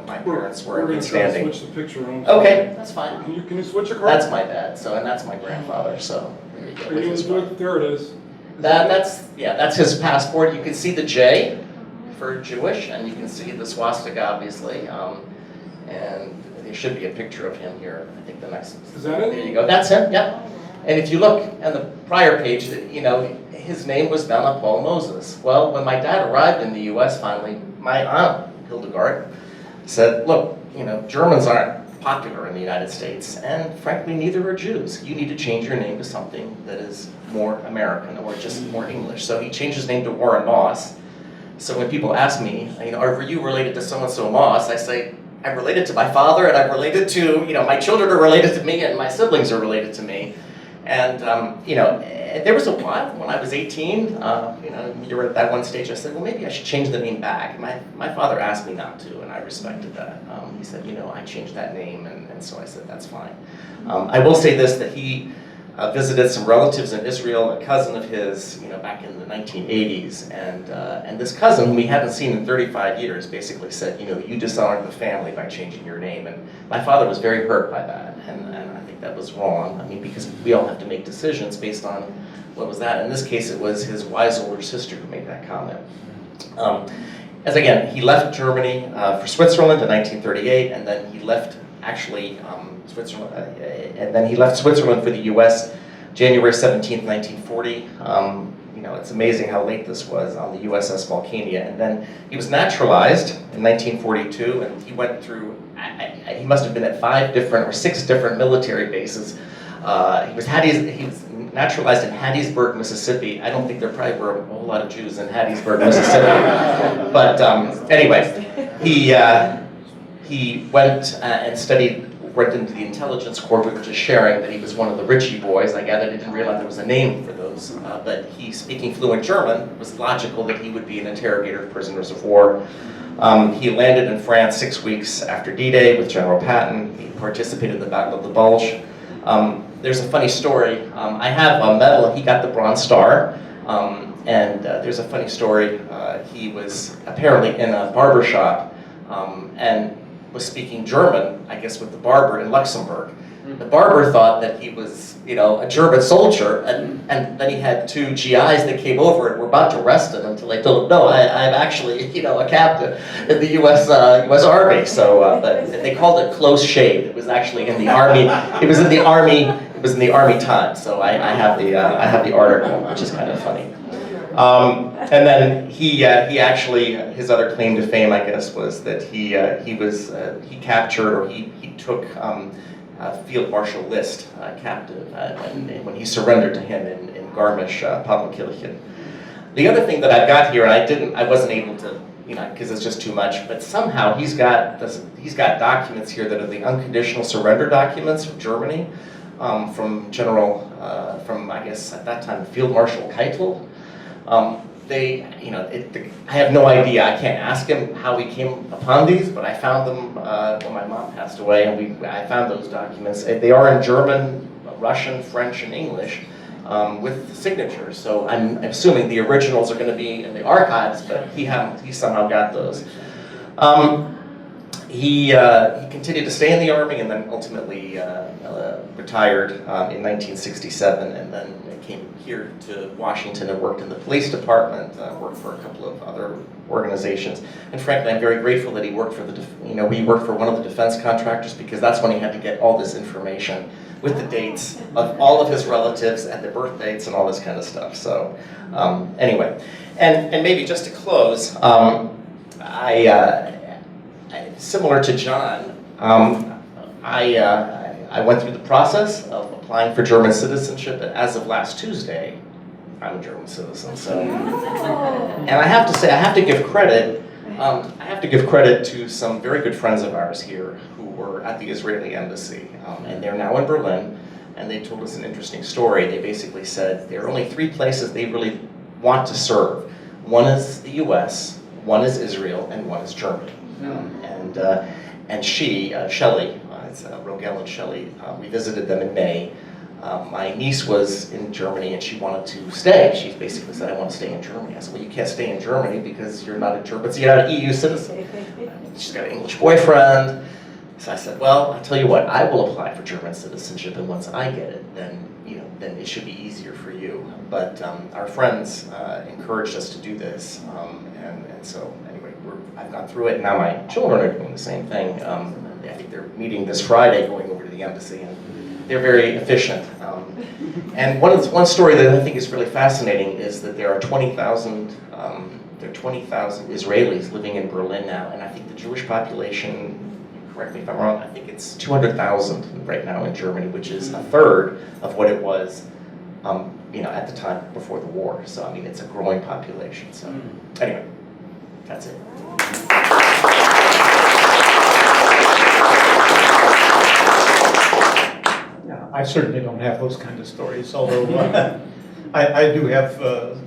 my parents were in good standing. We're going to switch the picture on. Okay, that's fine. Can you switch across? That's my dad. And that's my grandfather. So there you go. Are you going to do it? There it is. That's his passport. You can see the J for Jewish, and you can see the swastika, obviously. And there should be a picture of him here. I think the next. Is that it? There you go. That's him. Yep. And if you look on the prior page, his name was Bella Paul Moses. Well, when my dad arrived in the U.S. finally, my aunt Hildegard said, "Look, Germans aren't popular in the United States, and frankly, neither are Jews. You need to change your name to something that is more American or just more English." So he changed his name to Warren Moss. So when people ask me, "Are you related to so-and-so Moss?" I say, "I'm related to my father, and I'm related to, my children are related to me, and my siblings are related to me." And, there was a while when I was 18, you were at that one stage, I said, well, maybe I should change the name back. My father asked me not to, and I respected that. He said, I changed that name, and so I said, that's fine. I will say this, that he visited some relatives in Israel, a cousin of his, back in the 1980s, and this cousin, whom he hadn't seen in 35 years, basically said, you dishonored the family by changing your name, and my father was very hurt by that, and I think that was wrong. Because we all have to make decisions based on what was that. In this case, it was his wise older sister who made that comment. As again, he left Germany for Switzerland in 1938, and then he left Switzerland, and then he left Switzerland for the U.S. January 17th, 1940. It's amazing how late this was on the USS Vulcania. And then he was naturalized in 1942, and he went through, he must have been at 5 different or 6 different military bases. He was naturalized in Hattiesburg, Mississippi. I don't think there probably were a whole lot of Jews in Hattiesburg, Mississippi. But anyway, he went and went into the intelligence corps. We were just sharing that he was one of the Ritchie boys. I gathered, I didn't realize there was a name for those. But he, speaking fluent German, it was logical that he would be an interrogator of prisoners of war. He landed in France 6 weeks after D-Day with General Patton. He participated in the Battle of the Bulge. There's a funny story. I have a medal. He got the Bronze Star. And there's a funny story. He was apparently in a barber shop and was speaking German, I guess, with the barber in Luxembourg. The barber thought that he was, a German soldier, and then he had 2 GIs that came over and were about to arrest him until they told him, no, I'm actually, a captain in the U.S. Army. So, but they called it close shave. It was actually in the Army. It was in the Army. It was in the Army Times. So I have the article, which is kind of funny. And then he actually, his other claim to fame, I guess, was that he captured, or he took Field Marshal List captive when he surrendered to him in Garmisch-Partenkirchen. The other thing that I've got here, and I wasn't able to, because it's just too much, but somehow he's got documents here that are the unconditional surrender documents from Germany, from I guess at that time Field Marshal Keitel. I have no idea. I can't ask him how he came upon these, but I found them when my mom passed away, and I found those documents. They are in German, Russian, French, and English with signatures. So I'm assuming the originals are going to be in the archives, but he somehow got those. he continued to stay in the Army and then ultimately retired in 1967, and then came here to Washington and worked in the police department, worked for a couple of other organizations. And frankly, I'm very grateful that he worked for he worked for one of the defense contractors, because that's when he had to get all this information with the dates of all of his relatives and their birth dates and all this kind of stuff. So anyway, and maybe just to close, similar to John, I went through the process of applying for German citizenship, and as of last Tuesday, I'm a German citizen. So, and I have to say, I have to give credit to some very good friends of ours here who were at the Israeli embassy, and they're now in Berlin, and they told us an interesting story. They basically said there are only 3 places they really want to serve. One is the U.S., one is Israel, and one is Germany. And she, Shelley, it's Rogel and Shelley, we visited them in May. My niece was in Germany and she wanted to stay. She basically said, I want to stay in Germany. I said, well, you can't stay in Germany because you're not a German, but you're not an EU citizen. She's got an English boyfriend. So I said, well, I'll tell you what, I will apply for German citizenship, and once I get it, then it should be easier for you. But our friends encouraged us to do this, and so anyway, I've gone through it, and now my children are doing the same thing. I think they're meeting this Friday, going over to the embassy, and they're very efficient. And one story that I think is really fascinating is that there are 20,000 Israelis living in Berlin now, and I think the Jewish population, correct me if I'm wrong, I think it's 200,000 right now in Germany, which is a third of what it was, at the time before the war. So I mean, it's a growing population. So anyway, that's it. I certainly don't have those kind of stories, although I do have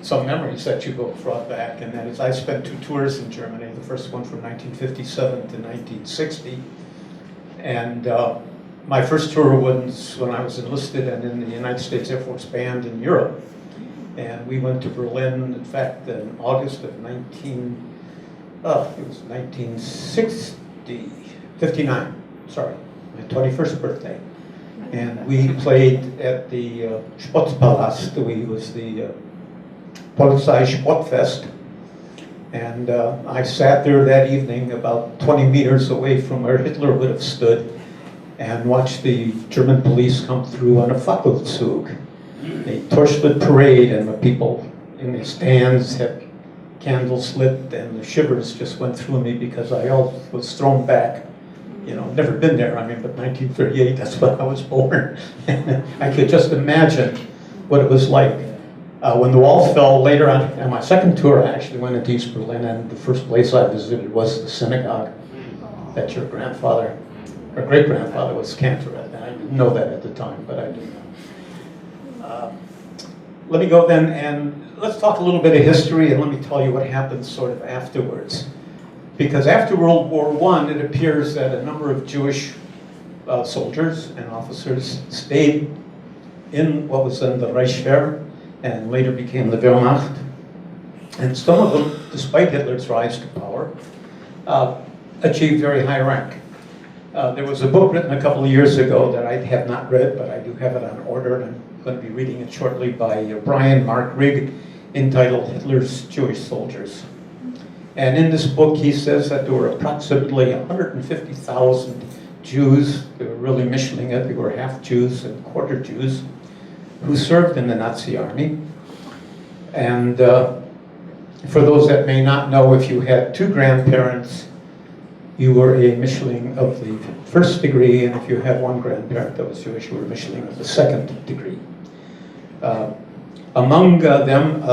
some memories that you both brought back, and that is I spent 2 tours in Germany, the first one from 1957 to 1960. And my first tour was when I was enlisted and in the United States Air Force Band in Europe. And we went to Berlin, in fact, in August of 1959, sorry, my 21st birthday. And we played at the Sportpalast, it was the Polizei Sportfest. And I sat there that evening about 20 meters away from where Hitler would have stood and watched the German police come through on a Fackelzug. They torched the parade, and the people in the stands had candles lit, and the shivers just went through me because I was thrown back. Never been there, but 1938, that's when I was born. I could just imagine what it was like. When the wall fell later on my second tour, I actually went into East Berlin, and the first place I visited was the synagogue that your grandfather, or great-grandfather, was cantor at. I didn't know that at the time, but I do know. Let me go then, and let's talk a little bit of history, and let me tell you what happened sort of afterwards. Because after World War I, it appears that a number of Jewish soldiers and officers stayed in what was then the Reichswehr, and later became the Wehrmacht. And some of them, despite Hitler's rise to power, achieved very high rank. There was a book written a couple of years ago that I have not read, but I do have it on order, and I'm going to be reading it shortly, by Brian Mark Rigg, entitled Hitler's Jewish Soldiers. And in this book, he says that there were approximately 150,000 Jews, they were really mishling it, they were half Jews and quarter Jews, who served in the Nazi army. And for those that may not know, if you had 2 grandparents, you were a Mischling of the first degree, and if you had 1 grandparent that was Jewish, you were a Mischling of the second degree. Among them,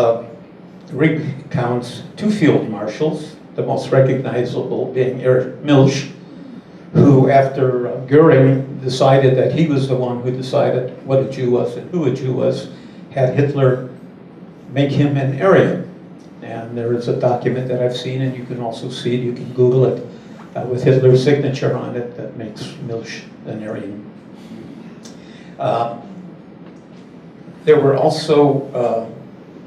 Rigg counts 2 field marshals, the most recognizable being Erich Milch, who, after Goering decided that he was the one who decided what a Jew was and who a Jew was, had Hitler make him an Aryan. And there is a document that I've seen, and you can also see it, you can Google it, with Hitler's signature on it, that makes Milch an Aryan. There were also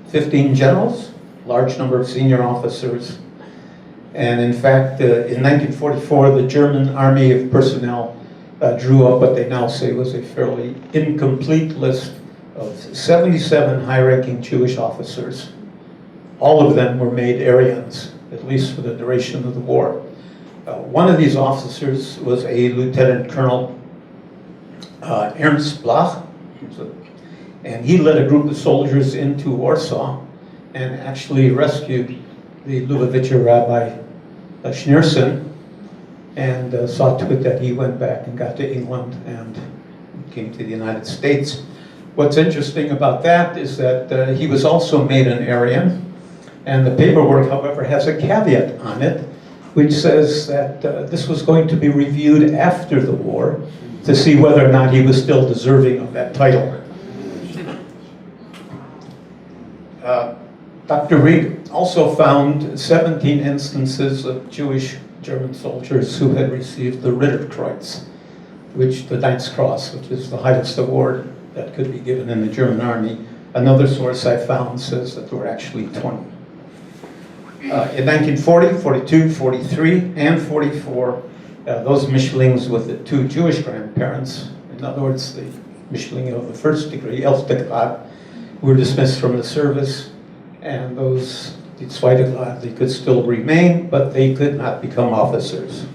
15 generals, large number of senior officers, And in fact, in 1944, the German Army of Personnel drew up what they now say was a fairly incomplete list of 77 high-ranking Jewish officers. All of them were made Aryans, at least for the duration of the war. One of these officers was a Lieutenant Colonel Ernst Blach, and he led a group of soldiers into Warsaw and actually rescued the Lubavitcher Rabbi Schneerson, and saw to it that he went back and got to England and came to the United States. What's interesting about that is that he was also made an Aryan, and the paperwork, however, has a caveat on it, which says that this was going to be reviewed after the war to see whether or not he was still deserving of that title. Dr. Reed also found 17 instances of Jewish German soldiers who had received the Ritterkreuz, which the Knight's Cross, which is the highest award that could be given in the German army. Another source I found says that there were actually 20. In 1940, 42, 43, and 44, those Mischlings with the two Jewish grandparents, in other words, the Mischlinge of the first degree, Elfte Grad, were dismissed from the service, and those, die Zweite Grad, they could still remain, but they could not become officers.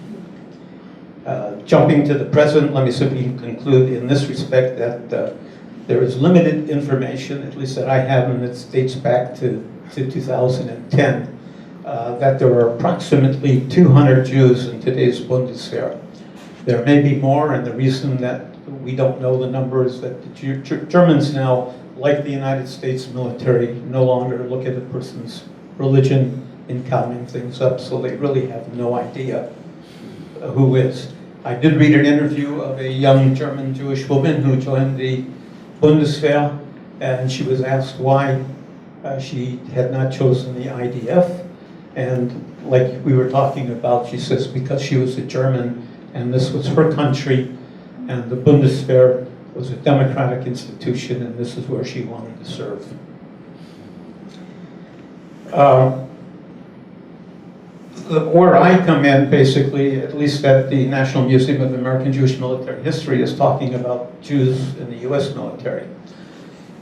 Jumping to the present, let me simply conclude in this respect that there is limited information, at least that I have, and it dates back to 2010, that there are approximately 200 Jews in today's Bundeswehr. There may be more, and the reason that we don't know the number is that the Germans now, like the United States military, no longer look at a person's religion in counting things up, so they really have no idea who is. I did read an interview of a young German Jewish woman who joined the Bundeswehr, and she was asked why she had not chosen the IDF. And like we were talking about, she says because she was a German and this was her country, and the Bundeswehr was a democratic institution, and this is where she wanted to serve. Where I come in, basically, at least at the National Museum of American Jewish Military History, is talking about Jews in the US military.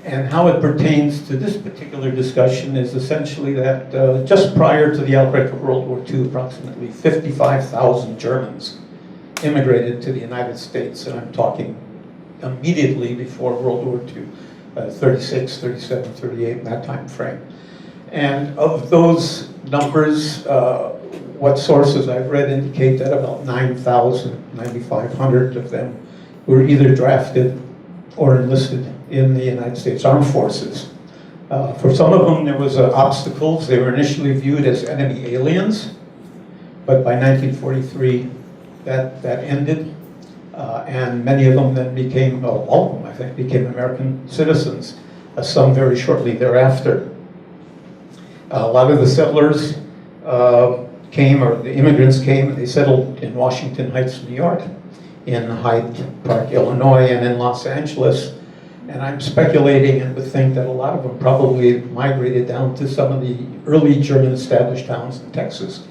And how it pertains to this particular discussion is essentially that just prior to the outbreak of World War II, approximately 55,000 Germans immigrated to the United States, and I'm talking immediately before World War II, 36, 37, 38, that time frame. And of those numbers, what sources I've read indicate that about 9,000, 9,500 of them were either drafted or enlisted in the United States Armed Forces. For some of them, there was obstacles. They were initially viewed as enemy aliens, but by 1943, that ended, and many of them then became, well, all of them, I think, became American citizens, some very shortly thereafter. A lot of the settlers came, or the immigrants came, and they settled in Washington Heights, New York, in Hyde Park, Illinois, and in Los Angeles. And I'm speculating and would think that a lot of them probably migrated down to some of the early German established towns in Texas,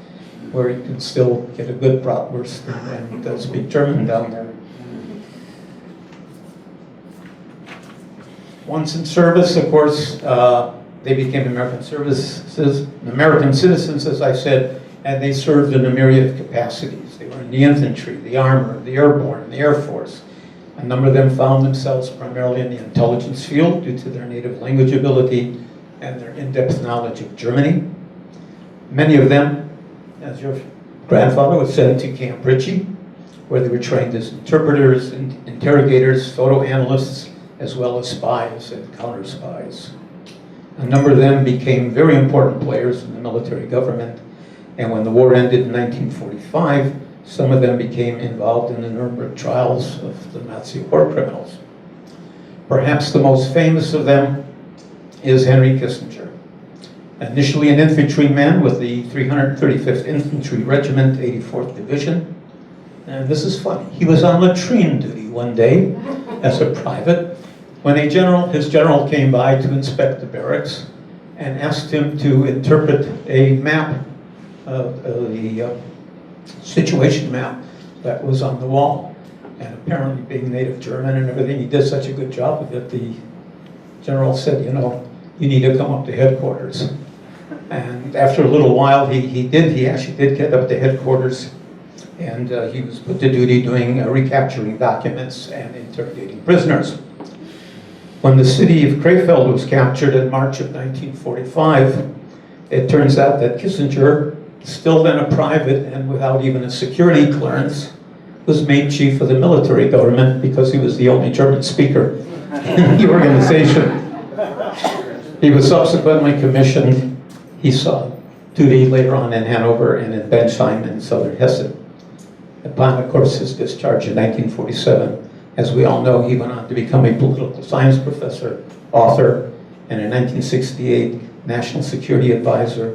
where you can still get a good bratwurst and speak German down there. Once in service, of course, they became American citizens, as I said, and they served in a myriad of capacities. They were in the infantry, the armor, the airborne, the Air Force. A number of them found themselves primarily in the intelligence field due to their native language ability and their in-depth knowledge of Germany. Many of them, as your grandfather, was sent to Camp Ritchie, where they were trained as interpreters, interrogators, photo analysts, as well as spies and counter-spies. A number of them became very important players in the military government, and when the war ended in 1945, some of them became involved in the Nuremberg trials of the Nazi war criminals. Perhaps the most famous of them is Henry Kissinger. Initially an infantryman with the 335th Infantry Regiment, 84th Division. And this is funny. He was on latrine duty one day as a private when his general came by to inspect the barracks and asked him to interpret a map the situation map that was on the wall. And apparently, being native German and everything, he did such a good job of it. The general said, you know, you need to come up to headquarters. And after a little while, he actually did get up to headquarters, and he was put to duty doing recapturing documents and interrogating prisoners. When the city of Krefeld was captured in March of 1945, it turns out that Kissinger, still then a private and without even a security clearance, was made chief of the military government because he was the only German speaker in the organization. He was subsequently commissioned. He saw duty later on in Hanover and in Bensheim in southern Hesse. Upon, of course, his discharge in 1947, as we all know, he went on to become a political science professor, author, and in 1968, national security advisor,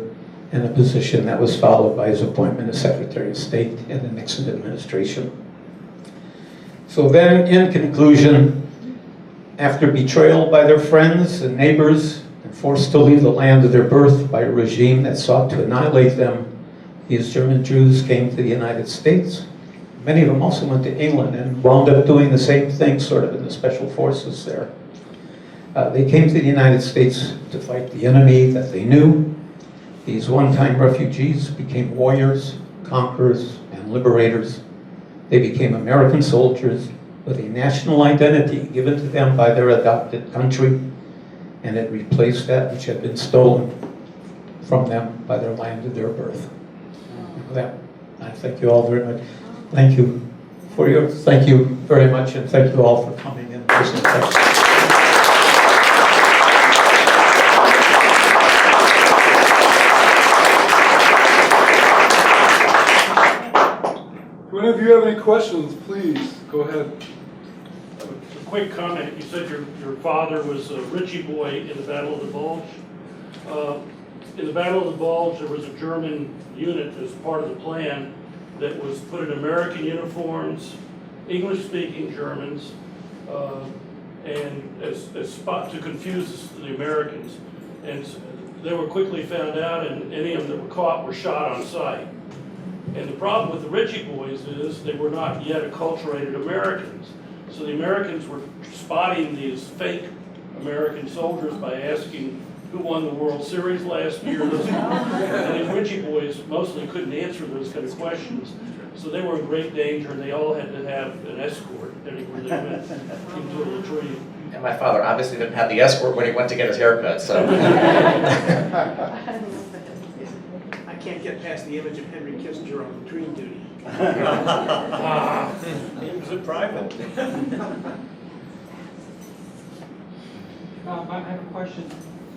and a position that was followed by his appointment as Secretary of State in the Nixon administration. So then, in conclusion, after betrayal by their friends and neighbors, and forced to leave the land of their birth by a regime that sought to annihilate them, these German Jews came to the United States. Many of them also went to England and wound up doing the same thing, sort of in the special forces there. They came to the United States to fight the enemy that they knew. These one-time refugees became warriors, conquerors, and liberators. They became American soldiers with a national identity given to them by their adopted country, and it replaced that which had been stolen from them by their land of their birth. And with that, I thank you all very much. Thank you very much, and thank you all for coming and listening. If you have any questions, please go ahead. A quick comment. You said your father was a Ritchie boy in the Battle of the Bulge. In the Battle of the Bulge, there was a German unit as part of the plan that was put in American uniforms, English-speaking Germans, and as spot to confuse the Americans. And they were quickly found out, and any of them that were caught were shot on sight. And the problem with the Ritchie boys is they were not yet acculturated Americans. So the Americans were spotting these fake American soldiers by asking who won the World Series last year. And the Ritchie boys mostly couldn't answer those kind of questions. So they were in great danger, and they all had to have an escort anywhere they went into a latrine. And my father obviously didn't have the escort when he went to get his haircut, so. I can't get past the image of Henry Kissinger on latrine duty. He was a private. I have a question.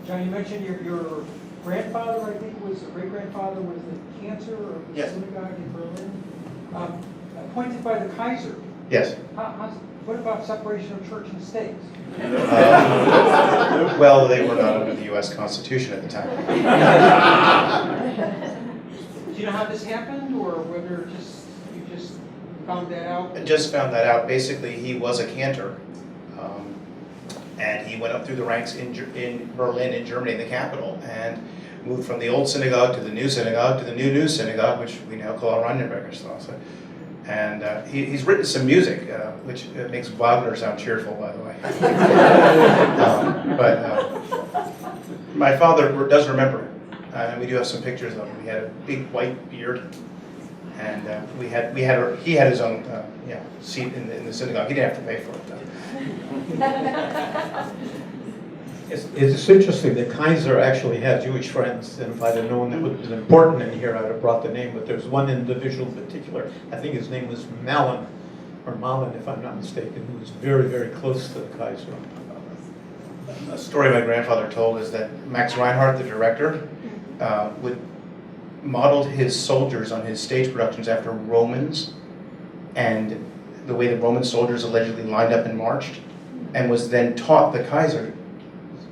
John, you mentioned your grandfather, I think, was, or great-grandfather was the cancer of the Yes. synagogue in Berlin, appointed by the Kaiser. Yes. What about separation of church and state? Well, they were not under the U.S. Constitution at the time. Do you know how this happened, or whether you just found that out? I just found that out. Basically, he was a cantor, and he went up through the ranks in Berlin, in Germany, the capital, and moved from the old synagogue to the new synagogue to the new synagogue, which we now call Oranienbergerstrasse. And he's written some music, which makes Wagner sound cheerful, by the way. But my father does remember, and we do have some pictures of him. He had a big white beard, and he had his own seat in the synagogue. He didn't have to pay for it, though. It's interesting that Kaiser actually had Jewish friends, and if I'd have known that was important in here, I'd have brought the name, but there's one individual in particular, I think his name was Malin, if I'm not mistaken, who was very, very close to the Kaiser. A story my grandfather told is that Max Reinhardt, the director, modeled his soldiers on his stage productions after Romans, and the way the Roman soldiers allegedly lined up and marched, and was then taught the Kaiser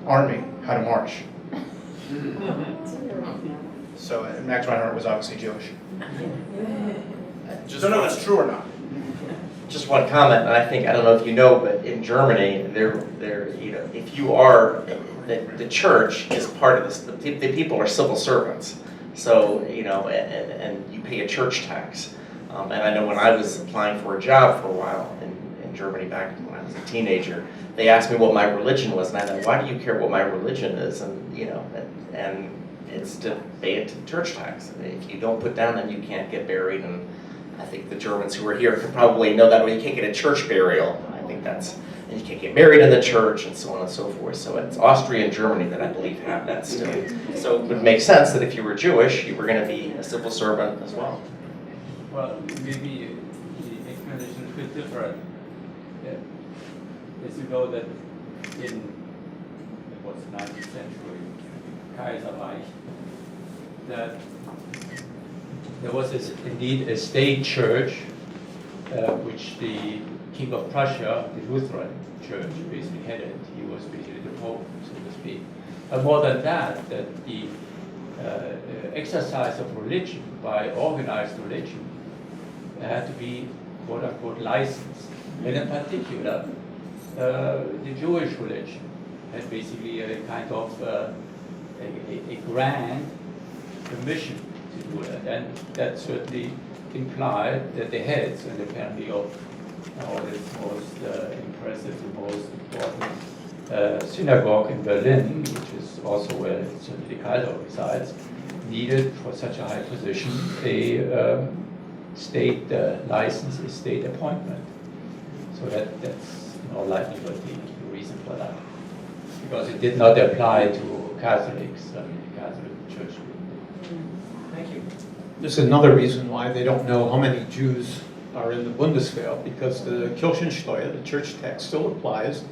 army how to march. So Max Reinhardt was obviously Jewish. Just Don't know if that's true or not. Just one comment, and I don't know if you know, but in Germany, if you are, the church is part of this, the people are civil servants. So, you know, and you pay a church tax. And I know when I was applying for a job for a while in Germany back when I was a teenager, they asked me what my religion was, and I said, why do you care what my religion is? And, you know, and it's to pay it to church tax. If you don't put down, then you can't get buried. And I think the Germans who are here could probably know that, or you can't get a church burial. I think that's, and you can't get married in the church, and so on and so forth. So it's Austria and Germany that I believe have that still. So it would make sense that if you were Jewish, you were going to be a civil servant as well. Well, maybe the explanation is a bit different. As you know that in the 19th century Kaiserreich, that there was indeed a state church which the King of Prussia, the Lutheran Church, basically headed. He was basically the Pope, so to speak. But more than that, that the exercise of religion by organized religion had to be quote-unquote licensed. And in particular, the Jewish religion had basically a kind of a grant permission to do that. And that certainly implied that the heads and apparently of this most impressive, the most important synagogue in Berlin, which is also where certainly Kaiser resides, needed for such a high position a state license, a state appointment. So that's in all likelihood the reason for that. Because it did not apply to Catholics, I mean the Catholic Church. Thank you. This is another reason why they don't know how many Jews are in the Bundeswehr, because the Kirchensteuer, the church tax, still applies,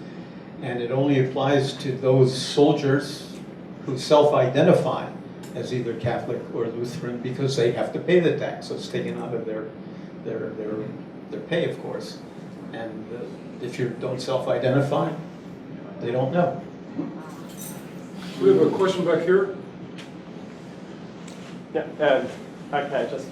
and it only applies to those soldiers who self-identify as either Catholic or Lutheran, because they have to pay the tax, so it's taken out of their pay, of course. And if you don't self-identify, they don't know. We have a question back here. Yeah, okay, just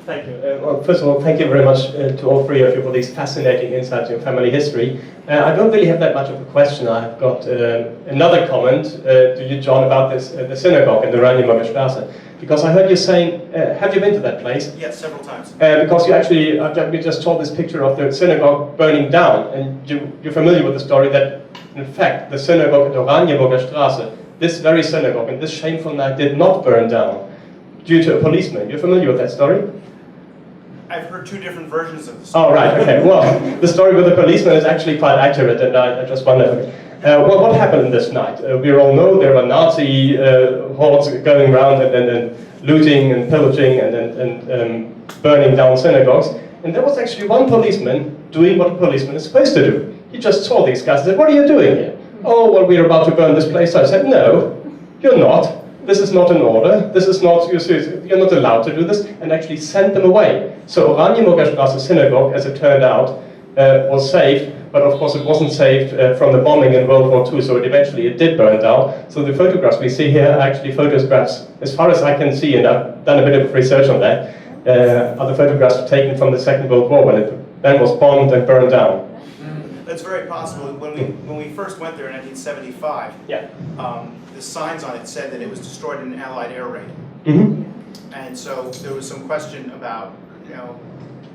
thank you. Well, first of all, thank you very much to all three of you for these fascinating insights in family history. I don't really have that much of a question. I've got another comment to you, John, about this the synagogue in the Oranienburger Straße. Because I heard you saying, have you been to that place? Yes, several times. Because you actually, we just saw this picture of the synagogue burning down, and you're familiar with the story that, in fact, the synagogue at Oranienburger Straße, this very synagogue, and this shameful night did not burn down due to a policeman. You're familiar with that story? I've heard two different versions of the story. Oh, right, okay. Well, the story with the policeman is actually quite accurate, and I just wonder, what happened this night? We all know there were Nazi hordes going around and looting and pillaging and burning down synagogues. And there was actually one policeman doing what a policeman is supposed to do. He just saw these guys and said, what are you doing here? Oh, well, we're about to burn this place. I said, no, you're not. This is not an order. This is not, you're not allowed to do this, and actually sent them away. So Oranienburger Straße synagogue, as it turned out, was safe, but of course it wasn't safe from the bombing in World War II, so eventually it did burn down. So the photographs we see here are actually photographs, as far as I can see, and I've done a bit of research on that, are the photographs taken from the Second World War when it then was bombed and burned down. That's very possible. When we first went there in 1975, Yeah. The signs on it said that it was destroyed in an Allied air raid. Mm-hmm. And so there was some question about,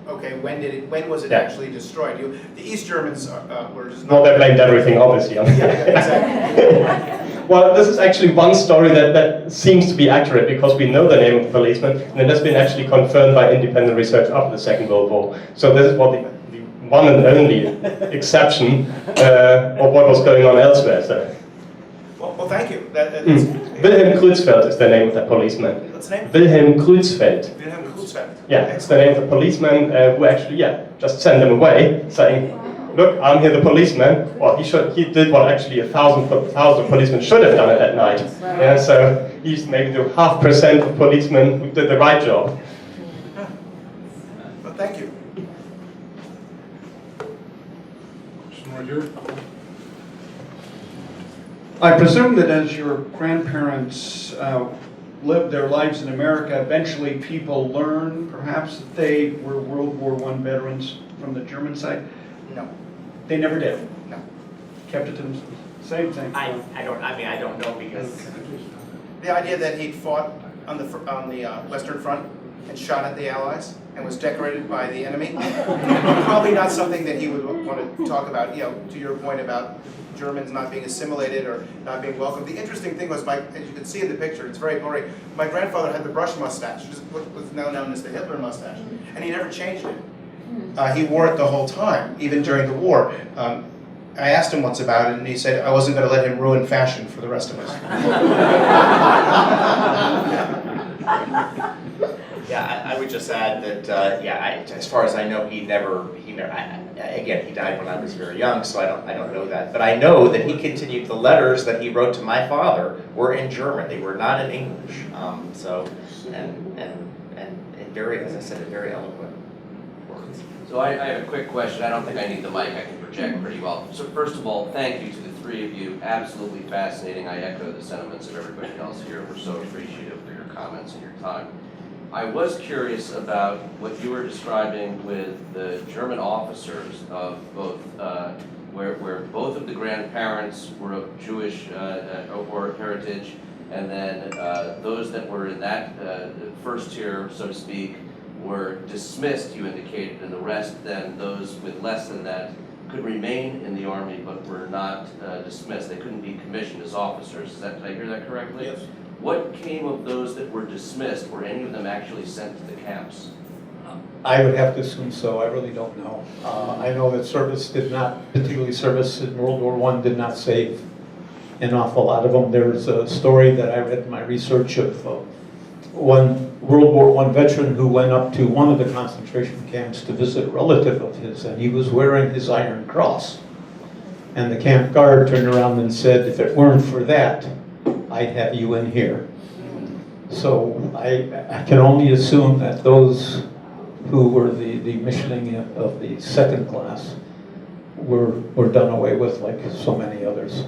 okay, when was it Yeah. actually destroyed? The East Germans were just not... Well, they blamed everything, obviously. Yeah, exactly. Well, this is actually one story that seems to be accurate because we know the name of the policeman, and it has been actually confirmed by independent research after the Second World War. So this is what the one and only exception of what was going on elsewhere. So. Well, thank you. Wilhelm Kreuzfeld is the name of that policeman. What's the name? Wilhelm Kreuzfeld. Wilhelm Kreuzfeld. Yeah, it's the name of the policeman who actually, just sent them away, saying, look, I'm here the policeman. Well, he did what actually 1,000 policemen should have done at that night. Yeah, so he's maybe the 0.5% of policemen who did the right job. Well, thank you. Question right here. I presume that as your grandparents lived their lives in America, eventually people learn, perhaps, that they were World War I veterans from the German side? No. They never did? No. Kept it to themselves? Same thing. I don't know because The idea that he'd fought on the Western Front and shot at the Allies and was decorated by the enemy, probably not something that he would want to talk about, to your point about Germans not being assimilated or not being welcome. The interesting thing was, as you can see in the picture, it's very blurry, my grandfather had the brush mustache, which is what was now known as the Hitler mustache, and he never changed it. He wore it the whole time, even during the war. I asked him once about it, and he said I wasn't going to let him ruin fashion for the rest of us. Yeah, I would just add that, as far as I know, he never, again, he died when I was very young, so I don't know that. But I know that he continued, the letters that he wrote to my father were in German. They were not in English. And very, as I said, very eloquent words. So I have a quick question. I don't think I need the mic. I can project pretty well. So first of all, thank you to the three of you. Absolutely fascinating. I echo the sentiments of everybody else here. We're so appreciative for your comments and your time. I was curious about what you were describing with the German officers of both, where both of the grandparents were of Jewish or heritage, and then those that were in that first tier, so to speak, were dismissed, you indicated, and the rest then, those with less than that, could remain in the Army but were not dismissed. They couldn't be commissioned as officers. Did I hear that correctly? Yes. What came of those that were dismissed? Were any of them actually sent to the camps? I would have to assume so. I really don't know. I know that service did not, particularly service in World War I, did not save an awful lot of them. There's a story that I read in my research of one World War I veteran who went up to one of the concentration camps to visit a relative of his, and he was wearing his Iron Cross. And the camp guard turned around and said, if it weren't for that, I'd have you in here. So I can only assume that those who were the missioning of the second class were done away with like so many others.